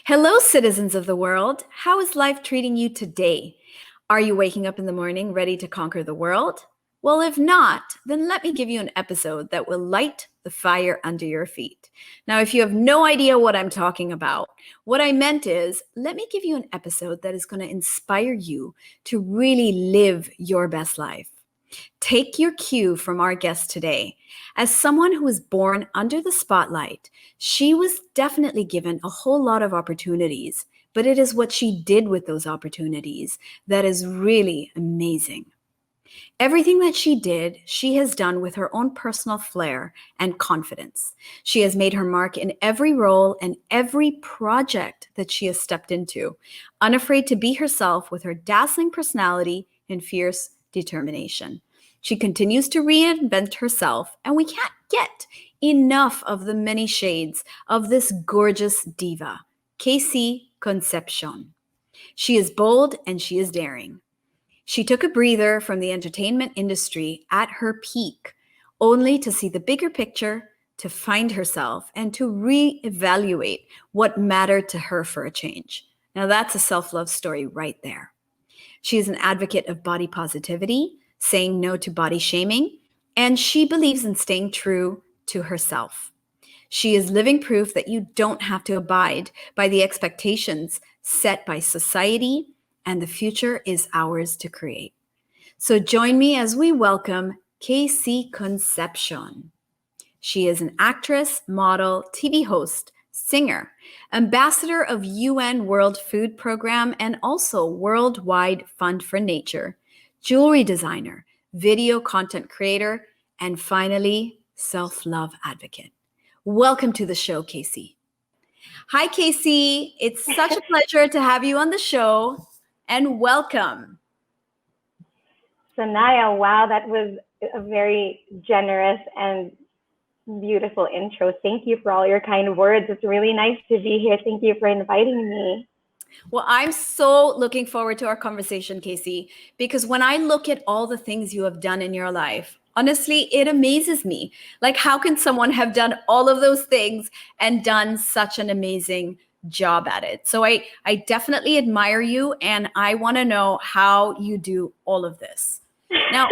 Hello, citizens of the world. How is life treating you today? Are you waking up in the morning ready to conquer the world? Well, if not, then let me give you an episode that will light the fire under your feet. Now, if you have no idea what I'm talking about, what I meant is let me give you an episode that is going to inspire you to really live your best life. Take your cue from our guest today. As someone who was born under the spotlight, she was definitely given a whole lot of opportunities, but it is what she did with those opportunities that is really amazing. Everything that she did, she has done with her own personal flair and confidence. She has made her mark in every role and every project that she has stepped into, unafraid to be herself with her dazzling personality and fierce determination. She continues to reinvent herself, and we can't get enough of the many shades of this gorgeous diva, Casey Concepcion. She is bold and she is daring. She took a breather from the entertainment industry at her peak, only to see the bigger picture, to find herself, and to reevaluate what mattered to her for a change. Now, that's a self-love story right there. She is an advocate of body positivity, saying no to body shaming, and she believes in staying true to herself. She is living proof that you don't have to abide by the expectations set by society, and the future is ours to create. So join me as we welcome Casey Concepcion. She is an actress, model, TV host, singer, ambassador of UN World Food Program, and also Worldwide Fund for Nature, jewelry designer, video content creator, and finally, self-love advocate. Welcome to the show, Casey. Hi, Casey. It's such a pleasure to have you on the show, and welcome. Sanaya, wow, that was a very generous and beautiful intro. Thank you for all your kind words. It's really nice to be here. Thank you for inviting me. Well, I'm so looking forward to our conversation, Casey, because when I look at all the things you have done in your life, honestly, it amazes me. Like, how can someone have done all of those things and done such an amazing job at it? So I definitely admire you, and I want to know how you do all of this. Now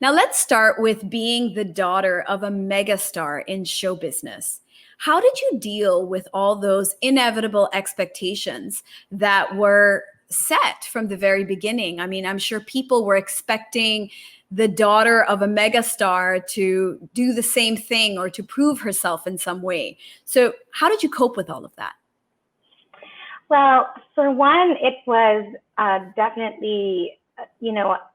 let's start with being the daughter of a megastar in show business. How did you deal with all those inevitable expectations that were set from the very beginning? I mean, I'm sure people were expecting the daughter of a megastar to do the same thing or to prove herself in some way. So how did you cope with all of that? Well, for one, it was definitely,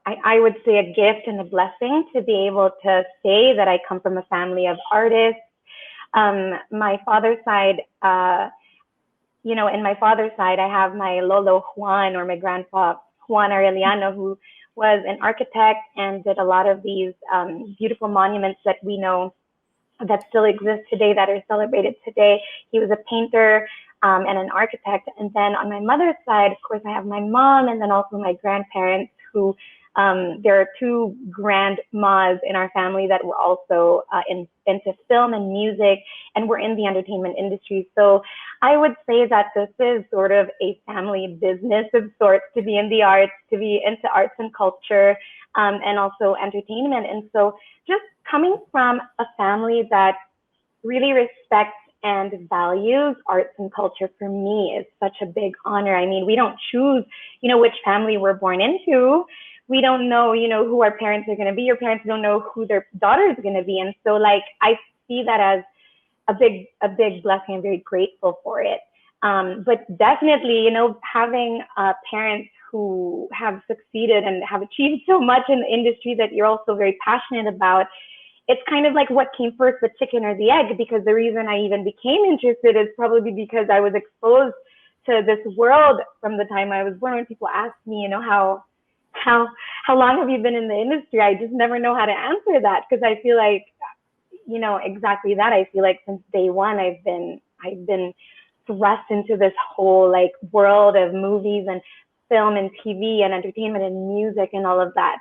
I would say a gift and a blessing to be able to say that I come from a family of artists. My father's side, in my father's side, I have my Lolo Juan, or my grandpa Juan Aureliano, who was an architect and did a lot of these beautiful monuments that we know that still exist today, that are celebrated today. He was a painter and an architect. And then on my mother's side, of course, I have my mom and then also my grandparents, who there are two grandmas in our family that were also into film and music, and we're in the entertainment industry. So I would say that this is sort of a family business of sorts, to be in the arts, to be into arts and culture, and also entertainment. And so just coming from a family that really respects and values arts and culture, for me, is such a big honor. I mean, we don't choose, which family we're born into. We don't know, who our parents are going to be. Your parents don't know who their daughter is going to be. And so, I see that as a big blessing. I'm very grateful for it. But definitely, having parents who have succeeded and have achieved so much in the industry that you're also very passionate about, it's kind of like what came first, the chicken or the egg, because the reason I even became interested is probably because I was exposed to this world from the time I was born. When people ask me, how long have you been in the industry? I just never know how to answer that, because I feel like, exactly that. I feel like since day one, I've been thrust into this whole world of movies and film and TV and entertainment and music and all of that.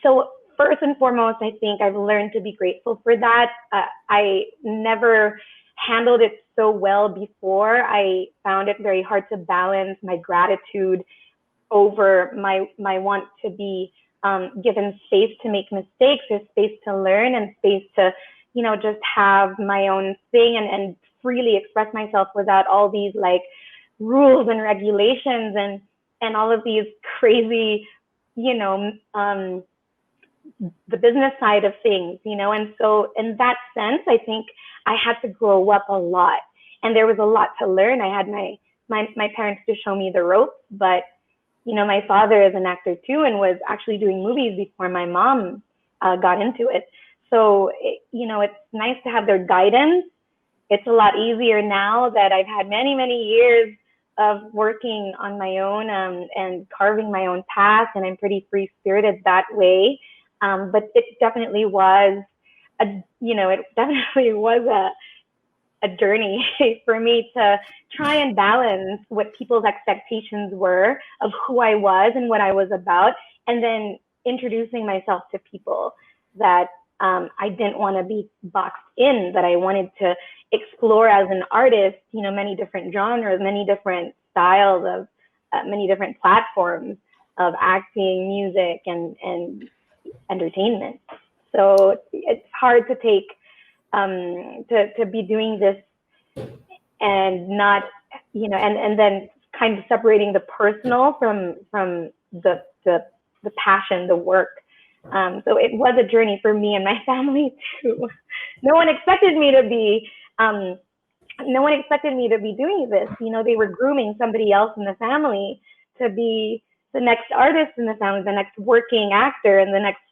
So first and foremost, I think I've learned to be grateful for that. I never handled it so well before, I found it very hard to balance my gratitude over my want to be given space to make mistakes, or space to learn, and space to, just have my own thing, and freely express myself without all these like rules and regulations and all of these crazy, the business side of things, and so in that sense, I think I had to grow up a lot, and there was a lot to learn. I had my parents to show me the ropes, but my father is an actor too, and was actually doing movies before my mom got into it. So, it's nice to have their guidance. It's a lot easier now that I've had many, many years of working on my own and carving my own path, and I'm pretty free spirited that way. But it definitely was a journey for me to try and balance what people's expectations were of who I was and what I was about, and then introducing myself to people that I didn't want to be boxed in, that I wanted to explore as an artist, many different genres, many different styles of many different platforms of acting, music, and entertainment. So it's hard to take to be doing this and not, and then kind of separating the personal from the passion, the work. So it was a journey for me and my family too. No one expected me to be doing this. They were grooming somebody else in the family to be the next artist in the family, the next working actor, and the next,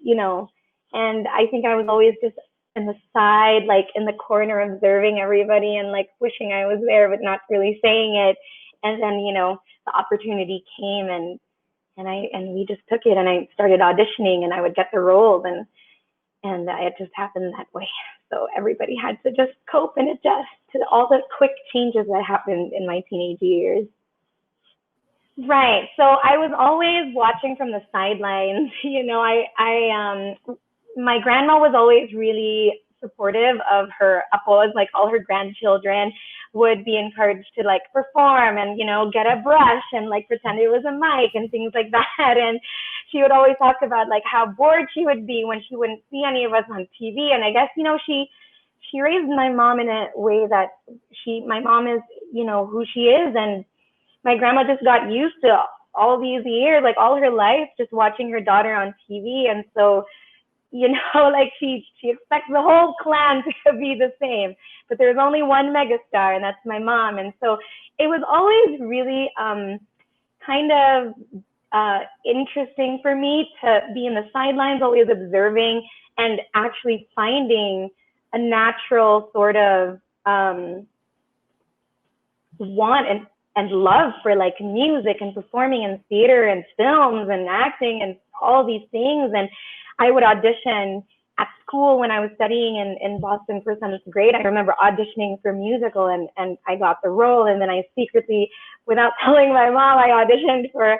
and I think I was always just in the side, like in the corner, observing everybody and like wishing I was there, but not really saying it. And then, the opportunity came, and we just took it, and I started auditioning, and I would get the roles, and it just happened that way. So everybody had to just cope and adjust to all the quick changes that happened in my teenage years. Right. So I was always watching from the sidelines. My grandma was always really supportive of her apos, like all her grandchildren would be encouraged to like perform and, get a brush and like pretend it was a mic and things like that. And she would always talk about like how bored she would be when she wouldn't see any of us on TV. And I guess, she raised my mom in a way that my mom is, who she is. And my grandma just got used to all these years, like all her life, just watching her daughter on TV. And so, like she expects the whole clan to be the same, but there's only one megastar, and that's my mom. And so it was always really kind of interesting for me to be in the sidelines, always observing and actually finding a natural sort of want and love for like music and performing in theater and films and acting and all these things. And I would audition at school when I was studying in Boston for 7th grade. I remember auditioning for musical, and I got the role. And then I secretly, without telling my mom, I auditioned for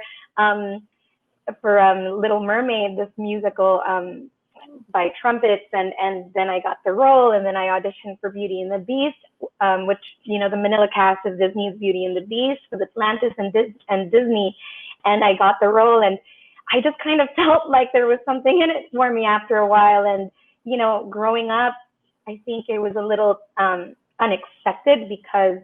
Little Mermaid, this musical by trumpets, and then I got the role. And then I auditioned for Beauty and the Beast, which, the Manila cast of Disney's Beauty and the Beast with Atlantis and Disney, and I got the role. And I just kind of felt like there was something in it for me after a while. And, growing up, I think it was a little unexpected because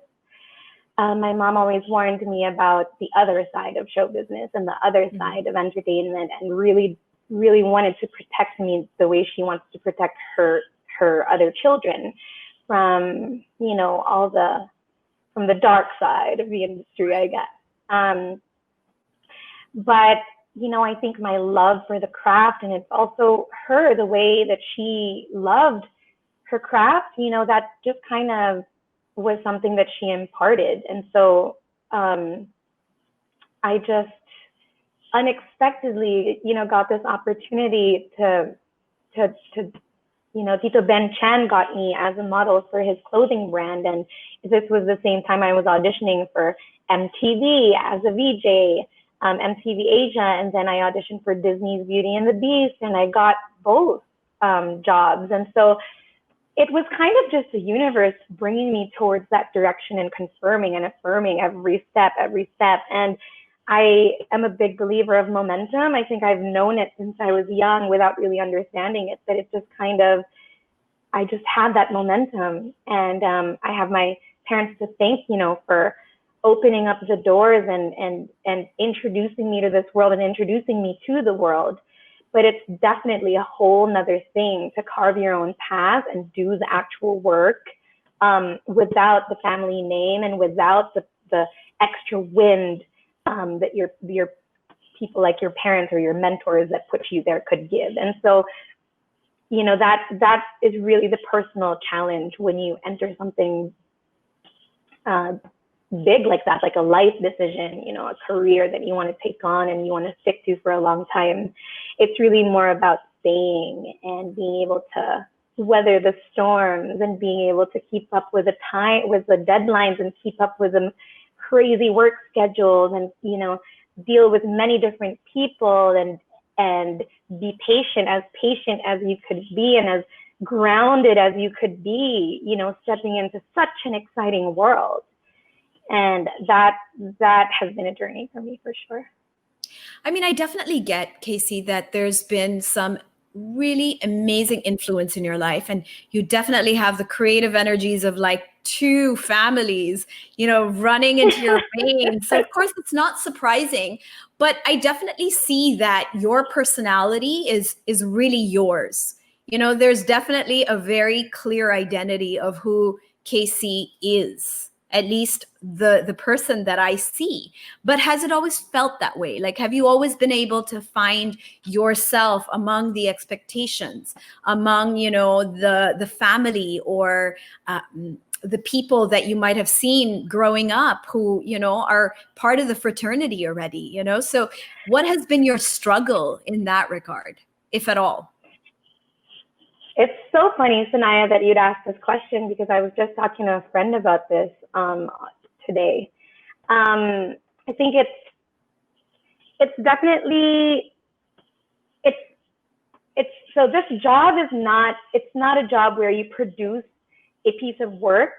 my mom always warned me about the other side of show business and the other side of entertainment, and really, really wanted to protect me the way she wants to protect her other children from, from the dark side of the industry, I guess. But I think my love for the craft, and it's also the way that she loved her craft, that just kind of was something that she imparted. And so I just unexpectedly, got this opportunity to Tito Ben Chan got me as a model for his clothing brand. And this was the same time I was auditioning for MTV as a VJ. MTV Asia, and then I auditioned for Disney's Beauty and the Beast, and I got both jobs. And so it was kind of just the universe bringing me towards that direction and confirming and affirming every step, every step. And I am a big believer of momentum. I think I've known it since I was young without really understanding it, that it just kind of, I just had that momentum. And I have my parents to thank, for opening up the doors and introducing me to this world and introducing me to the world. But it's definitely a whole nother thing to carve your own path and do the actual work without the family name and without the extra wind that your people like your parents or your mentors that put you there could give. And so, that is really the personal challenge when you enter something big like that, like a life decision, a career that you want to take on and you want to stick to for a long time. It's really more about staying and being able to weather the storms and being able to keep up with the deadlines and keep up with the crazy work schedules and, deal with many different people and be patient as you could be and as grounded as you could be, stepping into such an exciting world. And that has been a journey for me, for sure. I mean, I definitely get, Casey, that there's been some really amazing influence in your life, and you definitely have the creative energies of like two families, running into your veins. So of course it's not surprising, but I definitely see that your personality is really yours. There's definitely a very clear identity of who Casey is, at least the person that I see. But has it always felt that way? Like, have you always been able to find yourself among the expectations, among, the family or the people that you might have seen growing up who, are part of the fraternity already, So what has been your struggle in that regard, if at all? It's so funny, Sanaya, that you'd ask this question, because I was just talking to a friend about this today. I think it's definitely, so this job it's not a job where you produce a piece of work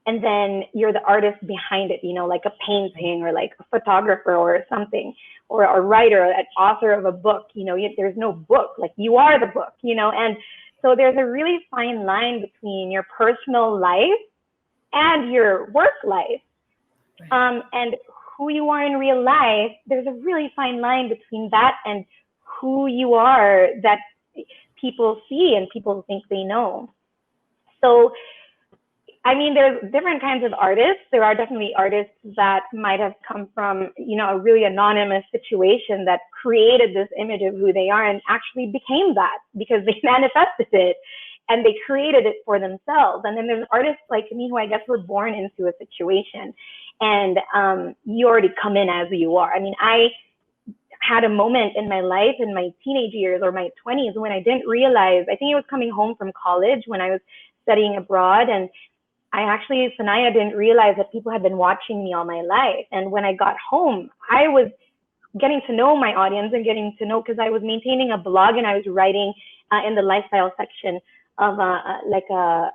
and then you're the artist behind it, like a painting or like a photographer or something, or a writer, an author of a book, there's no book, like you are the book, and so there's a really fine line between your personal life and your work life. Right. And who you are in real life, there's a really fine line between that and who you are that people see and people think they know. So, I mean, there's different kinds of artists. There are definitely artists that might have come from, a really anonymous situation that created this image of who they are and actually became that because they manifested it and they created it for themselves. And then there's artists like me who I guess were born into a situation and you already come in as you are. I mean, I had a moment in my life in my teenage years or my 20s when I didn't realize, I think I was coming home from college when I was studying abroad, and Sanaya didn't realize that people had been watching me all my life. And when I got home, I was getting to know my audience and getting to know, because I was maintaining a blog and I was writing in the lifestyle section of like a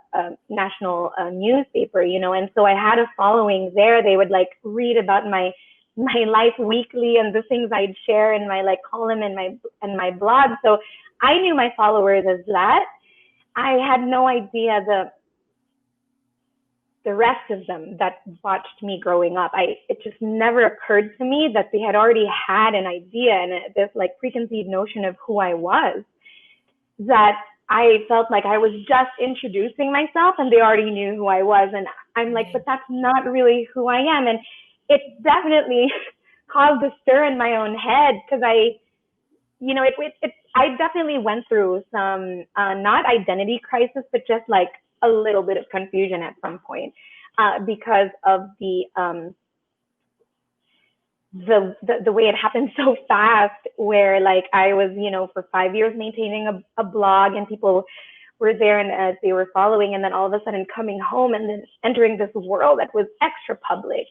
national newspaper, and so I had a following there. They would like read about my life weekly and the things I'd share in my like column and my blog. So I knew my followers as that. I had no idea the rest of them that watched me growing up. It just never occurred to me that they had already had an idea and this like preconceived notion of who I was, that I felt like I was just introducing myself and they already knew who I was. And I'm like, but that's not really who I am. And it definitely caused a stir in my own head, because I definitely went through some, not identity crisis, but just like a little bit of confusion at some point, because of the way it happened so fast, where like I was, for 5 years maintaining a blog and people were there and they were following, and then all of a sudden coming home and then entering this world that was extra public.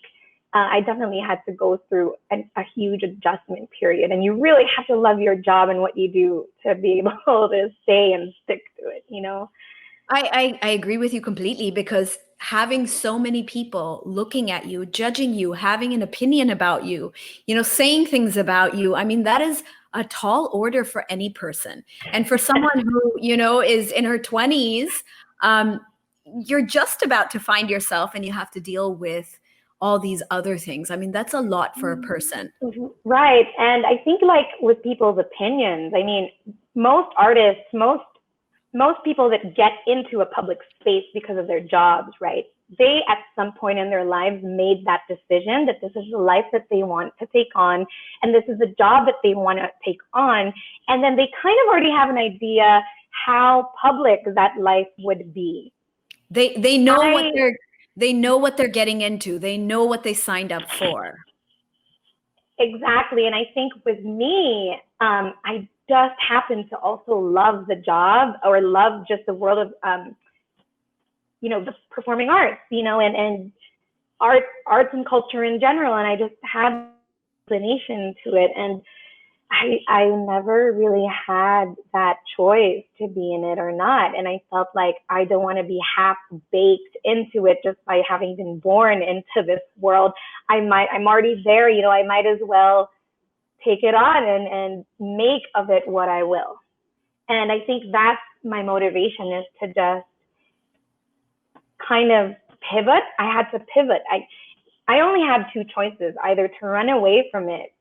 I definitely had to go through a huge adjustment period, and you really have to love your job and what you do to be able to stay and stick to it, I agree with you completely, because having so many people looking at you, judging you, having an opinion about you, saying things about you, I mean, that is a tall order for any person. And for someone who, is in her 20s, um, you're just about to find yourself and you have to deal with all these other things. I mean, that's a lot for a person. Right. And I think like with people's opinions, I mean, most artists, most people that get into a public space because of their jobs, right? They at some point in their lives made that decision that this is the life that they want to take on, and this is the job that they want to take on. And then they kind of already have an idea how public that life would be. They know what I they're getting into. They know what they signed up for. Exactly. And I think with me, I just happen to also love the job or love just the world of, the performing arts, and arts and culture in general. And I just had an inclination to it. And I never really had that choice to be in it or not. And I felt like I don't want to be half baked into it just by having been born into this world. I'm already there, I might as well take it on and make of it what I will. And I think that's my motivation, is to just kind of pivot. I had to pivot. I only had two choices, either to run away from it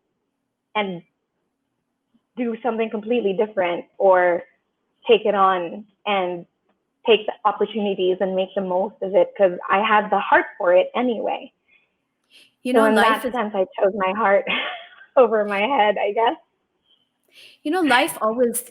and do something completely different, or take it on and take the opportunities and make the most of it, because I had the heart for it anyway. So in Life that is sense, I chose my heart over my head, I guess. Life always,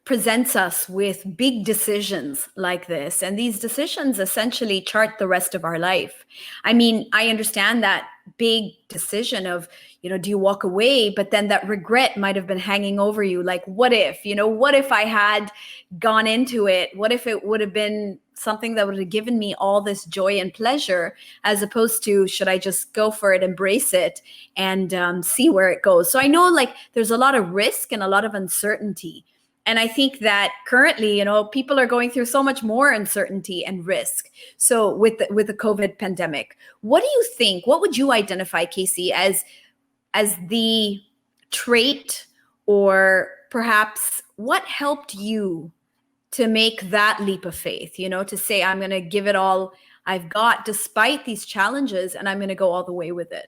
presents us with big decisions like this. And these decisions essentially chart the rest of our life. I mean, I understand that big decision of, do you walk away? But then that regret might have been hanging over you. Like, what if I had gone into it? What if it would have been something that would have given me all this joy and pleasure, as opposed to, should I just go for it, embrace it, and see where it goes? So I know, like, there's a lot of risk and a lot of uncertainty. And I think that currently, people are going through so much more uncertainty and risk. So with the COVID pandemic, what do you think? What would you identify, Casey, as the trait, or perhaps what helped you to make that leap of faith, to say, I'm going to give it all I've got despite these challenges, and I'm going to go all the way with it?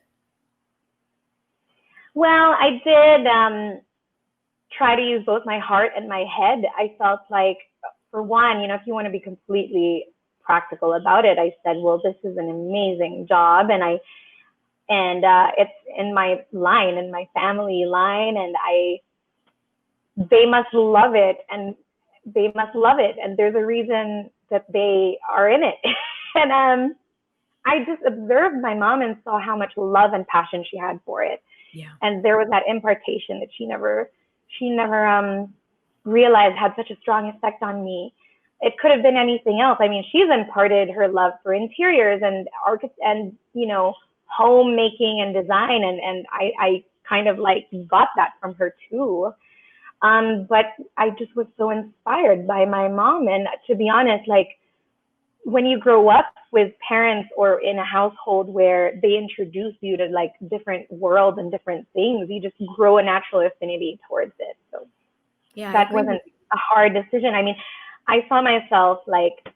Well, I did try to use both my heart and my head. I felt like, for one, if you want to be completely practical about it, I said, well, this is an amazing job, and it's in my line, in my family line, and they must love it, and there's a reason that they are in it. And I just observed my mom and saw how much love and passion she had for it. Yeah. And there was that impartation that she never realized had such a strong effect on me. It could have been anything else. I mean, she's imparted her love for interiors and and homemaking and design, and I kind of like got that from her too. But I just was so inspired by my mom. And to be honest, like, when you grow up with parents or in a household where they introduce you to like different worlds and different things, you just grow a natural affinity towards it. So Yeah, that wasn't a hard decision. I mean, I saw myself like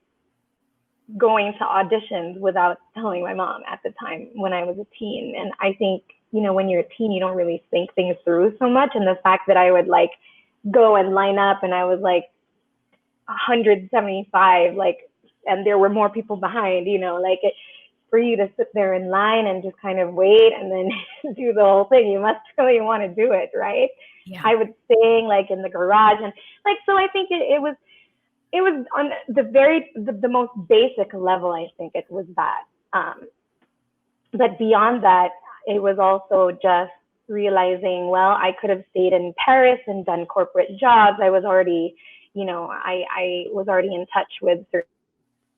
going to auditions without telling my mom at the time when I was a teen. And I think, when you're a teen, you don't really think things through so much. And the fact that I would like go and line up and I was like 175, like, and there were more people behind, like for you to sit there in line and just kind of wait and then do the whole thing, you must really want to do it, right? Yeah. I would sing like in the garage, and like, so I think it was on the most basic level. I think it was that. But beyond that, it was also just realizing, well, I could have stayed in Paris and done corporate jobs. I was already, I was already in touch with certain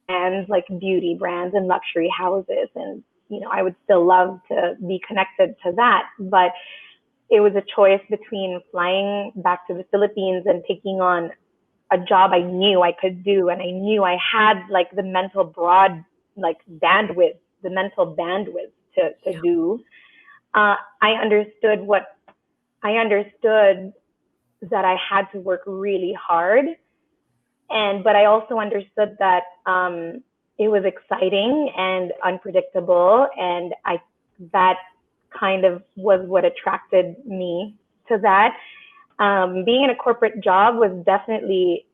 brands, like beauty brands and luxury houses. And, I would still love to be connected to that. But it was a choice between flying back to the Philippines and taking on a job I knew I could do, and I knew I had like the mental bandwidth to Yeah. do. I understood that I had to work really hard, but I also understood that it was exciting and unpredictable, and that kind of was what attracted me to that. Being in a corporate job was definitely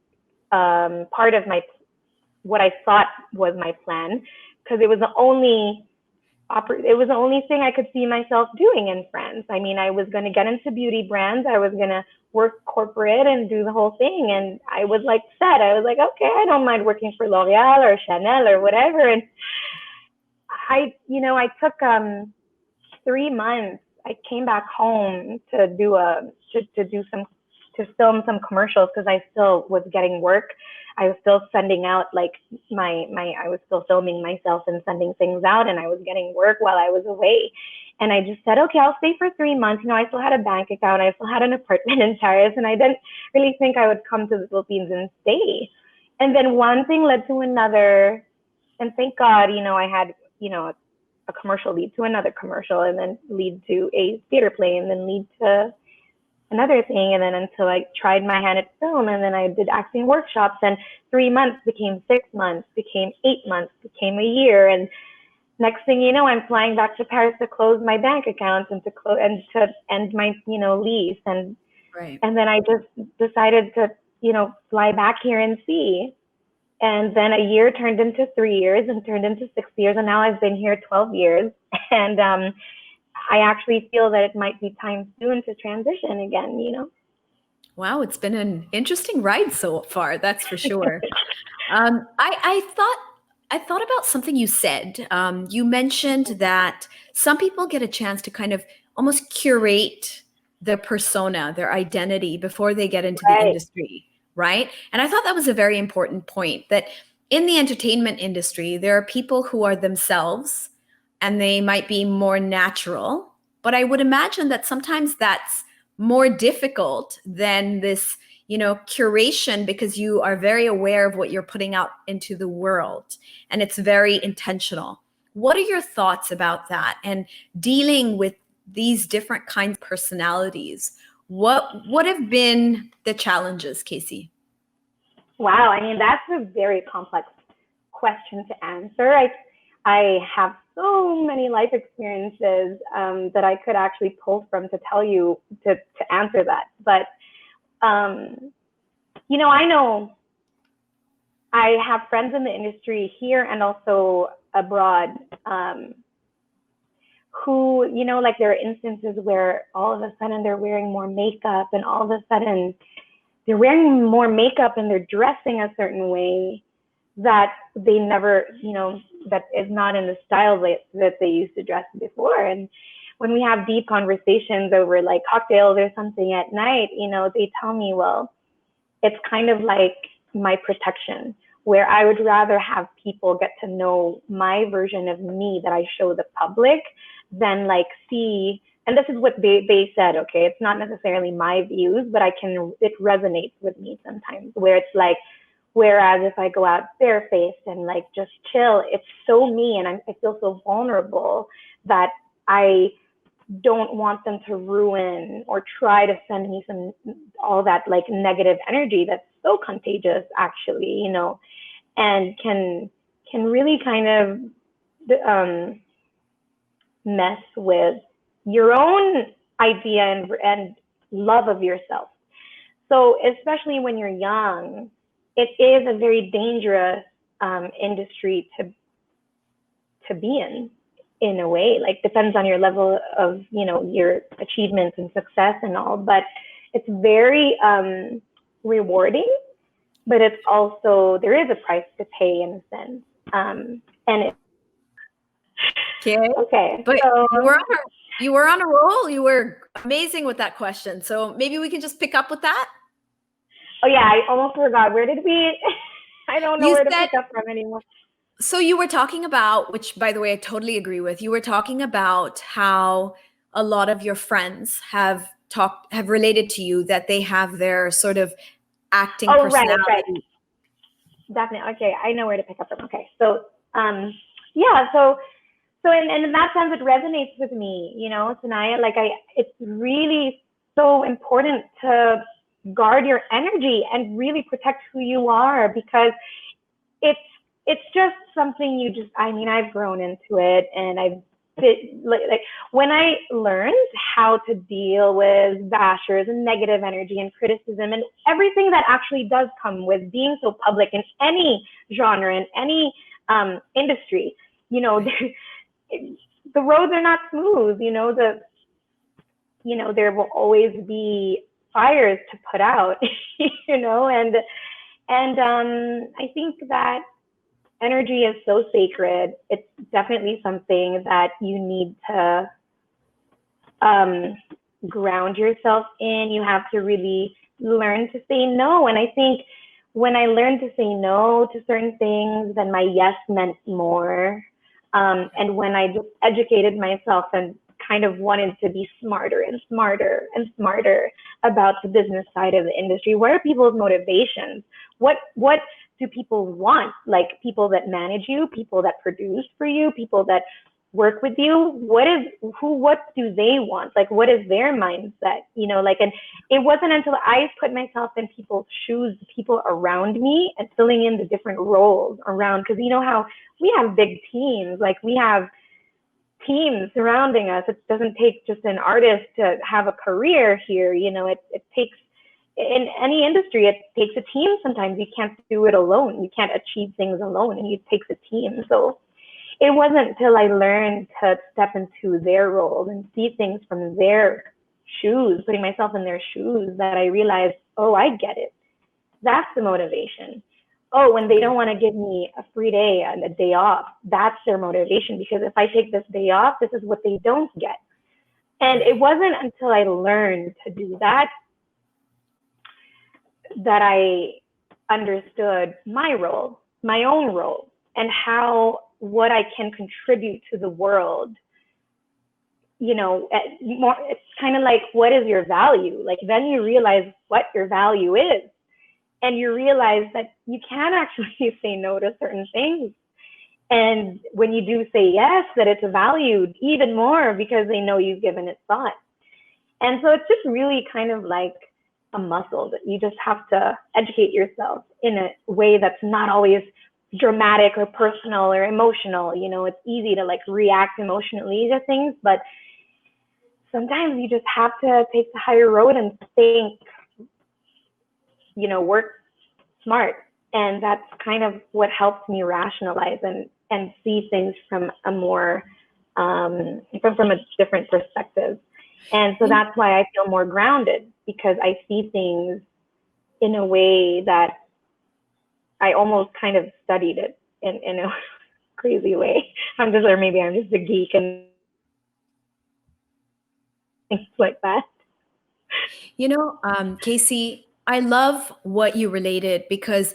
part of what I thought was my plan, because it was the only thing I could see myself doing in France. I mean, I was going to get into beauty brands. I was going to work corporate and do the whole thing. And I was like set. I was like, okay, I don't mind working for L'Oreal or Chanel or whatever. And I took 3 months. I came back home to film some commercials, because I still was getting work. I was still sending out like I was still filming myself and sending things out, and I was getting work while I was away. And I just said, okay, I'll stay for 3 months. I still had a bank account. I still had an apartment in Paris, and I didn't really think I would come to the Philippines and stay. And then one thing led to another, and thank God, I had, a commercial lead to another commercial, and then lead to a theater play, and then lead to another thing, and then until I tried my hand at film, and then I did acting workshops, and 3 months became 6 months, became 8 months, became a year, and next thing you know, I'm flying back to Paris to close my bank account and to end my lease, and Right. then I just decided to fly back here and see. And then a year turned into 3 years, and turned into 6 years, and now I've been here 12 years. And I actually feel that it might be time soon to transition again. Wow, it's been an interesting ride so far, that's for sure. I thought about something you said. You mentioned that some people get a chance to kind of almost curate their persona, their identity before they get into the Right. industry, right? And I thought that was a very important point, that in the entertainment industry, there are people who are themselves and they might be more natural. But I would imagine that sometimes that's more difficult than this, curation, because you are very aware of what you're putting out into the world and it's very intentional. What are your thoughts about that and dealing with these different kinds of personalities? What have been the challenges, Casey? Wow. I mean, that's a very complex question to answer. I have so many life experiences that I could actually pull from to tell you to answer that. But I know I have friends in the industry here and also abroad, who, like, there are instances where all of a sudden they're wearing more makeup, and all of a sudden they're wearing more makeup and they're dressing a certain way that they never, that is not in the style that they used to dress before. And when we have deep conversations over like cocktails or something at night, they tell me, well, it's kind of like my protection, where I would rather have people get to know my version of me that I show the public than like see. And this is what they said, okay? It's not necessarily my views, but it resonates with me sometimes, where it's like, whereas if I go out barefaced and like just chill, it's so me, and I feel so vulnerable that I don't want them to ruin or try to send me all that like negative energy that's so contagious, actually, and can really kind of mess with your own idea and love of yourself. So especially when you're young, it is a very dangerous industry to be in a way. Like, depends on your level of your achievements and success and all, but it's very rewarding, but it's also, there is a price to pay in a sense. And Okay. okay, But so you were on a roll. You were amazing with that question. So maybe we can just pick up with that. oh yeah, I almost forgot. Where did we? I don't know You where to said, pick up from anymore. so you were talking about, which by the way, I totally agree with. You were talking about how a lot of your friends have related to you, that they have their sort of acting Oh, right. personality. Definitely. Okay, I know where to pick up from. Okay, so yeah, so in that sense, it resonates with me. Sanaya, like it's really so important to guard your energy and really protect who you are, because it's it's just something you just. I mean, I've grown into it, and like when I learned how to deal with bashers and negative energy and criticism and everything that actually does come with being so public in any genre, in any industry, the roads are not smooth. There will always be fires to put out. And I think that energy is so sacred. It's definitely something that you need to um, ground yourself in. You have to really learn to say no. And I think when I learned to say no to certain things, then my yes meant more. And when I just educated myself and kind of wanted to be smarter and smarter and smarter about the business side of the industry, what are people's motivations? What do people want? Like people that manage you, people that produce for you, people that work with you, what do they want? Like what is their mindset? And it wasn't until I put myself in people's shoes, the people around me, and filling in the different roles around, because you know how we have big teams, like we have teams surrounding us. It doesn't take just an artist to have a career here. It takes, in any industry, it takes a team. Sometimes you can't do it alone. You can't achieve things alone, and it takes a team. So it wasn't until I learned to step into their roles and see things from their shoes, putting myself in their shoes, that I realized, oh, I get it. That's the motivation. Oh, when they Okay. don't want to give me a free day and a day off, that's their motivation, because if I take this day off, this is what they don't get. And it Right. wasn't until I learned to do that that I understood my role, my own role, and what I can contribute to the world. It's kind of like, what is your value? Like then you realize what your value is, and you realize that you can actually say no to certain things. And when you do say yes, that it's valued even more because they know you've given it thought. And so it's just really kind of like a muscle that you just have to educate yourself in a way that's not always dramatic or personal or emotional. It's easy to like react emotionally to things, but sometimes you just have to take the higher road and think, work smart. And that's kind of what helps me rationalize and see things from a more, from a different perspective. And so You, that's why I feel more grounded, because I see things in a way that I almost kind of studied it in a crazy way. Or maybe I'm just a geek and things like that. Casey, I love what you related, because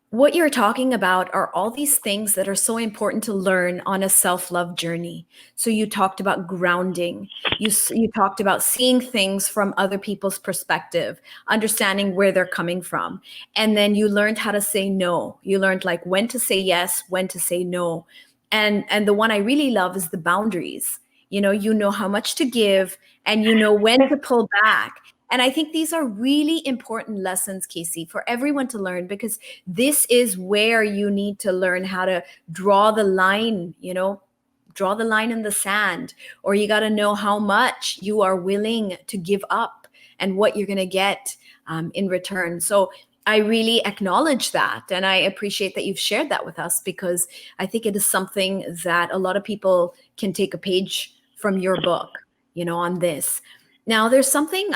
what you're talking about are all these things that are so important to learn on a self-love journey. So you talked about grounding. You talked about seeing things from other people's perspective, understanding where they're coming from. And then you learned how to say no. You learned like when to say yes, when to say no. And the one I really love is the boundaries. You know how much to give, and you know when to pull back. And I think these are really important lessons, Casey, for everyone to learn, because this is where you need to learn how to draw the line, draw the line in the sand, or you got to know how much you are willing to give up and what you're going to get in return. So I really acknowledge that. And I appreciate that you've shared that with us, because I think it is something that a lot of people can take a page from your book, on this. Now, there's something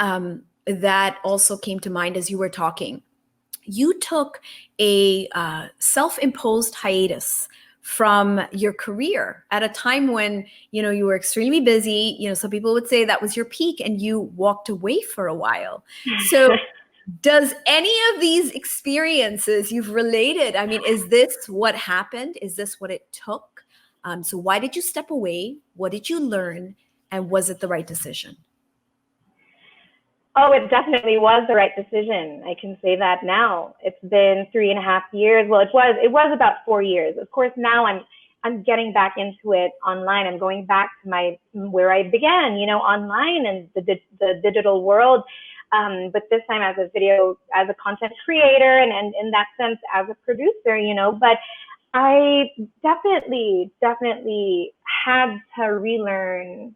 that also came to mind as you were talking. You took a self-imposed hiatus from your career at a time when you were extremely busy. Some people would say that was your peak, and you walked away for a while. So does any of these experiences you've related, I mean, is this what happened? Is this what it took? So why did you step away? What did you learn? And was it the right decision? Oh, it definitely was the right decision. I can say that now. It's been 3.5 years. Well, it was about 4 years. Of course, now I'm getting back into it online. I'm going back to where I began, online and the digital world. But this time as a content creator, and in that sense as a producer, But I definitely had to relearn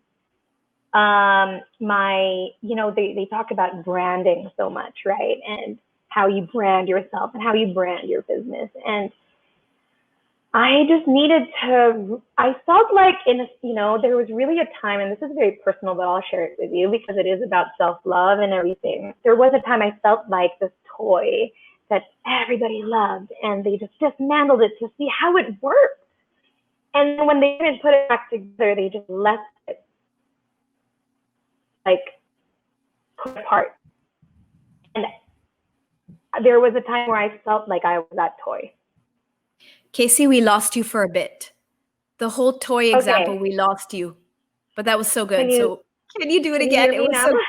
they talk about branding so much, right? And how you brand yourself and how you brand your business. And I just needed to, I felt like there was really a time, and this is very personal, but I'll share it with you because it is about self-love and everything. There was a time I felt like this toy that everybody loved, and they just dismantled it to see how it worked. And when they didn't put it back together, they just left it like put apart. And there was a time where I felt like I was that toy. Casey, we lost you for a bit. The whole toy example, Okay. we lost you, but that was so good. Can you So can you do it can you again? hear It me was now? so,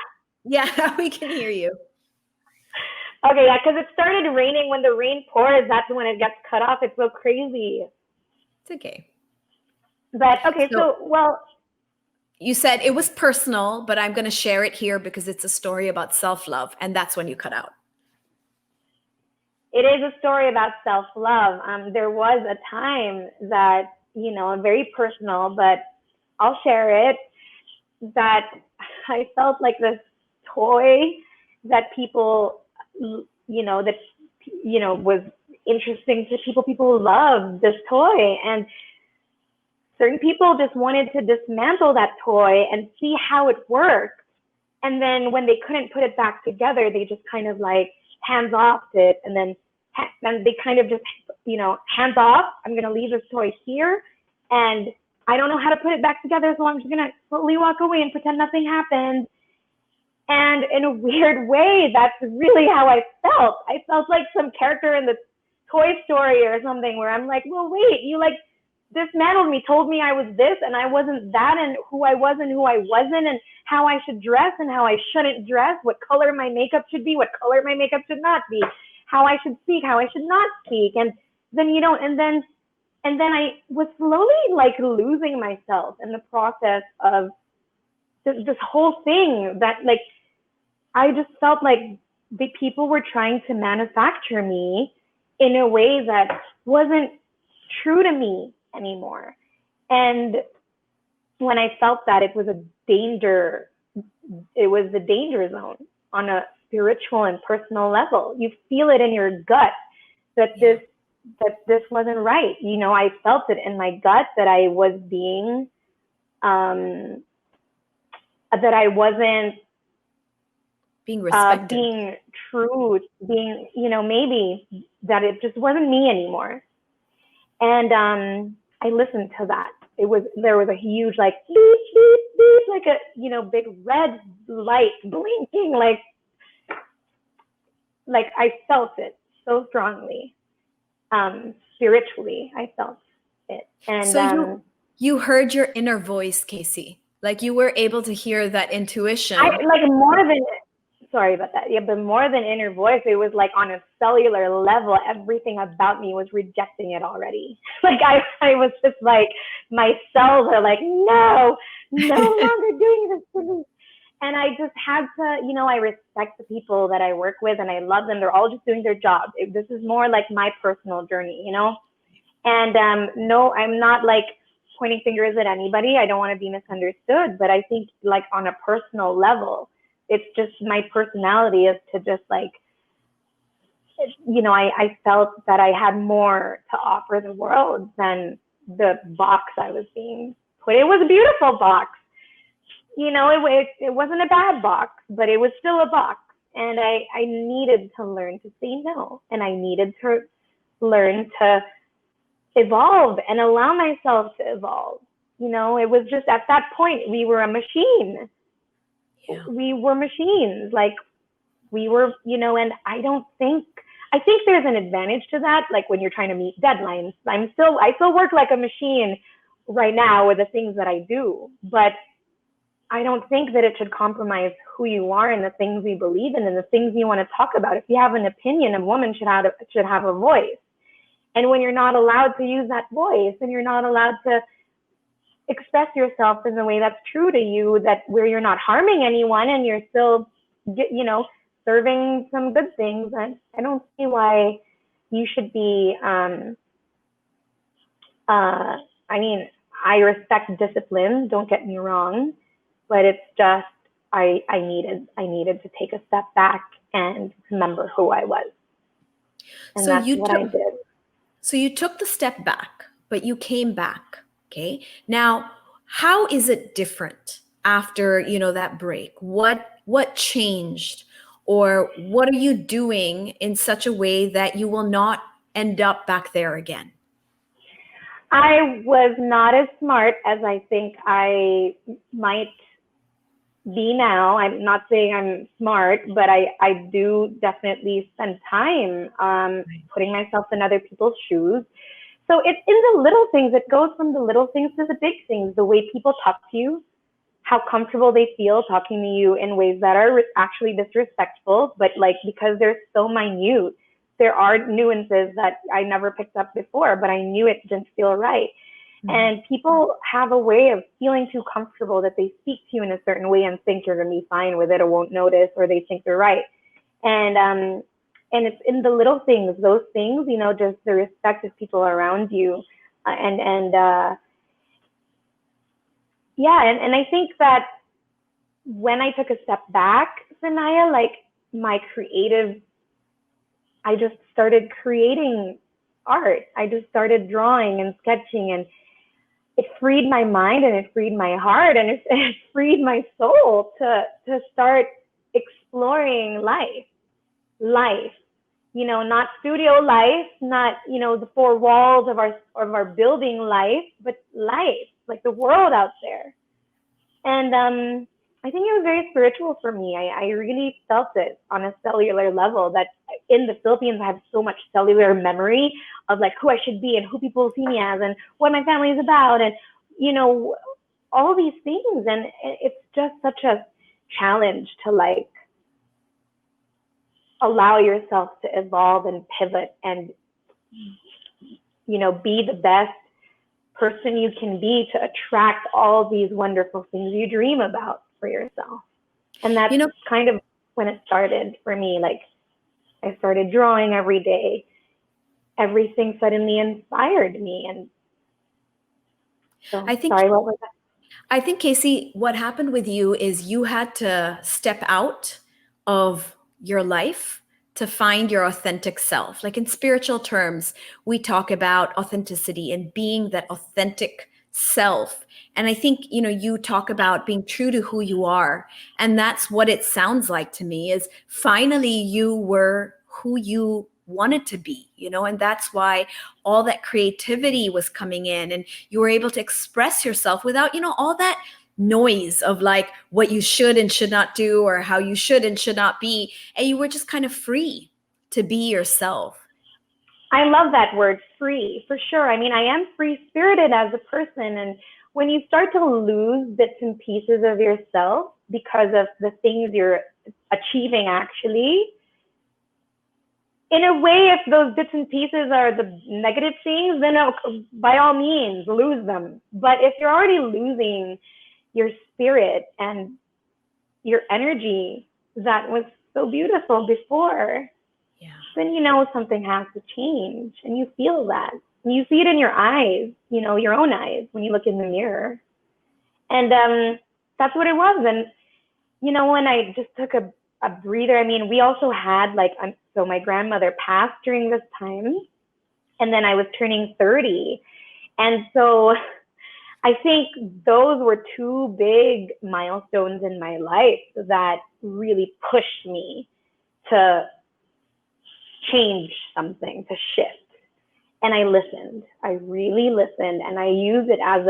yeah, we can hear you. Okay, yeah, because it started raining. When the rain pours, that's when it gets cut off. It's so crazy. It's okay. But okay, So well, you said it was personal, but I'm going to share it here because it's a story about self-love, and that's when you cut out. it is a story about self-love. There was a time that, very personal, but I'll share it, that I felt like this toy that people, was interesting to people. People loved this toy, and certain people just wanted to dismantle that toy and see how it worked. And then when they couldn't put it back together, they just kind of like hands off it, and then they kind of just, hands off. I'm going to leave this toy here, and I don't know how to put it back together, so I'm just going to slowly walk away and pretend nothing happened. And in a weird way, that's really how I felt. I felt like some character in the Toy Story or something, where I'm like, well, wait, you like dismantled me, told me I was this and I wasn't that, and who I was and who I wasn't, and how I should dress and how I shouldn't dress, what color my makeup should be, what color my makeup should not be, how I should speak, how I should not speak. And then, and then I was slowly like losing myself in the process of this whole thing, that like I just felt like the people were trying to manufacture me in a way that wasn't true to me anymore. And when I felt that, it was the danger zone on a spiritual and personal level. You feel it in your gut that this wasn't right. I felt it in my gut that I was being, that I wasn't Being respected. being true, maybe that it just wasn't me anymore. And I listened to that. There was a huge like beep, beep, beep, like a big red light blinking, like I felt it so strongly. Spiritually, I felt it. And so you heard your inner voice, Casey. Like you were able to hear that intuition. I like more than, sorry about that. Yeah, but more than inner voice, it was like on a cellular level, everything about me was rejecting it already. Like I was just like, my cells are like, no longer doing this to me. And I just had to, I respect the people that I work with and I love them. They're all just doing their job. This is more like my personal journey, And no, I'm not like pointing fingers at anybody. I don't want to be misunderstood, but I think like on a personal level, it's just my personality is to just like, I felt that I had more to offer the world than the box I was being put. It was a beautiful box. It wasn't a bad box, but it was still a box. And I needed to learn to say no. And I needed to learn to evolve and allow myself to evolve. It was just at that point, we were a machine. Yeah. We were machines. Like we were, and I think there's an advantage to that. Like when you're trying to meet deadlines, I still work like a machine right now with the things that I do, but I don't think that it should compromise who you are and the things you believe in and the things you want to talk about. If you have an opinion, a woman should have a voice. And when you're not allowed to use that voice and you're not allowed to express yourself in the way that's true to you, that where you're not harming anyone and you're still, serving some good things, I don't see why you should be, I mean, I respect discipline, don't get me wrong, but it's just, I needed to take a step back and remember who I was. And So that's you what took I did. so you took the step back, but you came back. Okay. Now, how is it different after, that break? What changed? Or what are you doing in such a way that you will not end up back there again? I was not as smart as I think I might be now. I'm not saying I'm smart, but I do definitely spend time putting myself in other people's shoes. So it's in the little things. It goes from the little things to the big things. The way people talk to you, how comfortable they feel talking to you in ways that are actually disrespectful, but like because they're so minute, there are nuances that I never picked up before, but I knew it didn't feel right. Mm-hmm. And people have a way of feeling too comfortable that they speak to you in a certain way and think you're going to be fine with it or won't notice, or they think they're right. And it's in the little things, those things, just the respect of people around you. And I think that when I took a step back, Sanaya, like I just started creating art. I just started drawing and sketching, and it freed my mind and it freed my heart and it freed my soul to start exploring life, not studio life, not, the four walls of our building life, but life, like the world out there. And I think it was very spiritual for me. I really felt it on a cellular level, that in the Philippines I have so much cellular memory of like who I should be and who people see me as and what my family is about and, all these things. And it's just such a challenge to like allow yourself to evolve and pivot and, be the best person you can be to attract all these wonderful things you dream about for yourself. And that's kind of when it started for me. Like I started drawing every day. Everything suddenly inspired me. And so, sorry, what was that? I think, Casey, what happened with you is you had to step out of your life to find your authentic self. Like in spiritual terms, we talk about authenticity and being that authentic self. And I think, you talk about being true to who you are. And that's what it sounds like to me, is finally you were who you wanted to be, and that's why all that creativity was coming in and you were able to express yourself without, all that noise of like what you should and should not do or how you should and should not be. And you were just kind of free to be yourself. I love that word, free, for sure. I mean, I am free-spirited as a person. And when you start to lose bits and pieces of yourself because of the things you're achieving actually, in a way, if those bits and pieces are the negative things, then by all means, lose them. But if you're already losing your spirit and your energy that was so beautiful before, then something has to change. And you feel that. And you see it in your eyes, your own eyes, when you look in the mirror. And that's what it was. And, when I just took a breather, I mean, we also had so my grandmother passed during this time, and then I was turning 30. And so I think those were two big milestones in my life that really pushed me to change something, to shift. And I listened. I really listened, and I used it as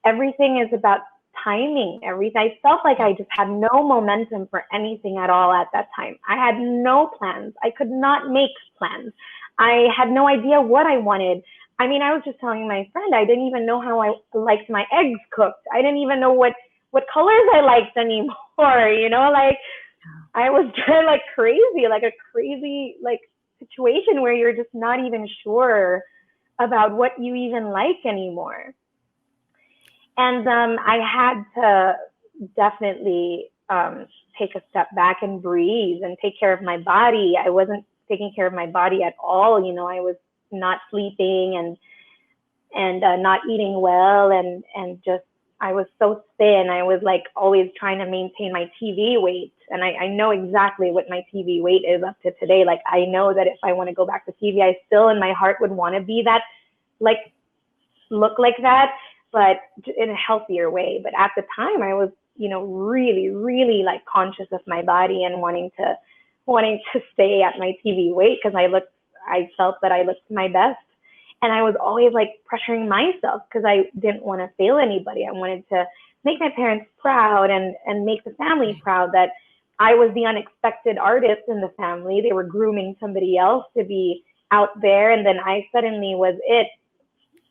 everything is about timing. I felt like I just had no momentum for anything at all at that time. I had no plans. I could not make plans. I had no idea what I wanted. I mean, I was just telling my friend, I didn't even know how I liked my eggs cooked. I didn't even know what colors I liked anymore, you know, like I was just like crazy, like a crazy like situation where you're just not even sure about what you even like anymore. And I had to definitely take a step back and breathe and take care of my body. I wasn't taking care of my body at all. You know, I was not sleeping and not eating well, and just I was so thin. I was like always trying to maintain my TV weight, and I know exactly what my TV weight is up to today. Like I know that if I want to go back to TV, I still in my heart would want to be that, like look like that, but in a healthier way. But at the time, I was, you know, really, really like conscious of my body and wanting to stay at my TV weight because I felt that I looked my best. And I was always like pressuring myself because I didn't want to fail anybody. I wanted to make my parents proud and make the family proud that I was the unexpected artist in the family. They were grooming somebody else to be out there. And then I suddenly was it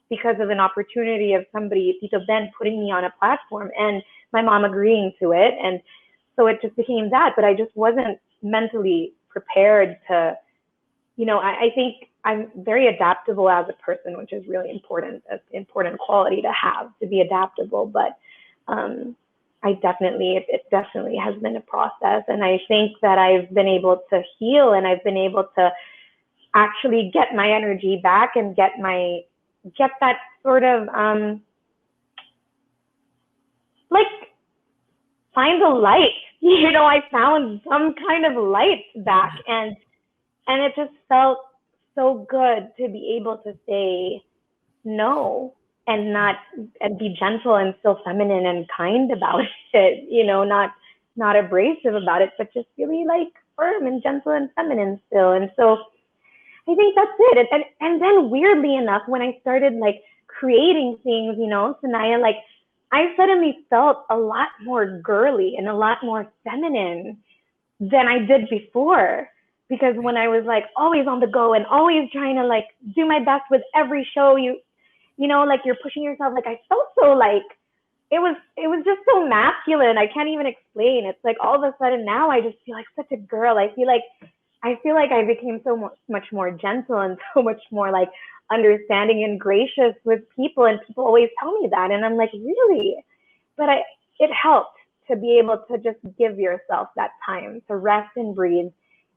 because of an opportunity of somebody, Tito Ben, putting me on a platform and my mom agreeing to it. And so it just became that. But I just wasn't mentally prepared to, you know, I think I'm very adaptable as a person, which is really important, an important quality to have, to be adaptable. But it definitely has been a process. And I think that I've been able to heal, and I've been able to actually get my energy back and get that sort of like find the light. You know, I found some kind of light back, and it just felt so good to be able to say no and be gentle and still feminine and kind about it, you know, not abrasive about it, but just really like firm and gentle and feminine still. And so I think that's it. And then weirdly enough, when I started like creating things, you know, Sanaya, like I suddenly felt a lot more girly and a lot more feminine than I did before. Because when I was like always on the go and always trying to like do my best with every show, you know, like you're pushing yourself, like I felt so like it was just so masculine. I can't even explain. It's like all of a sudden now I just feel like such a girl. I feel like I became so much more gentle and so much more like understanding and gracious with people, and people always tell me that, and I'm like, really? But it helped to be able to just give yourself that time to rest and breathe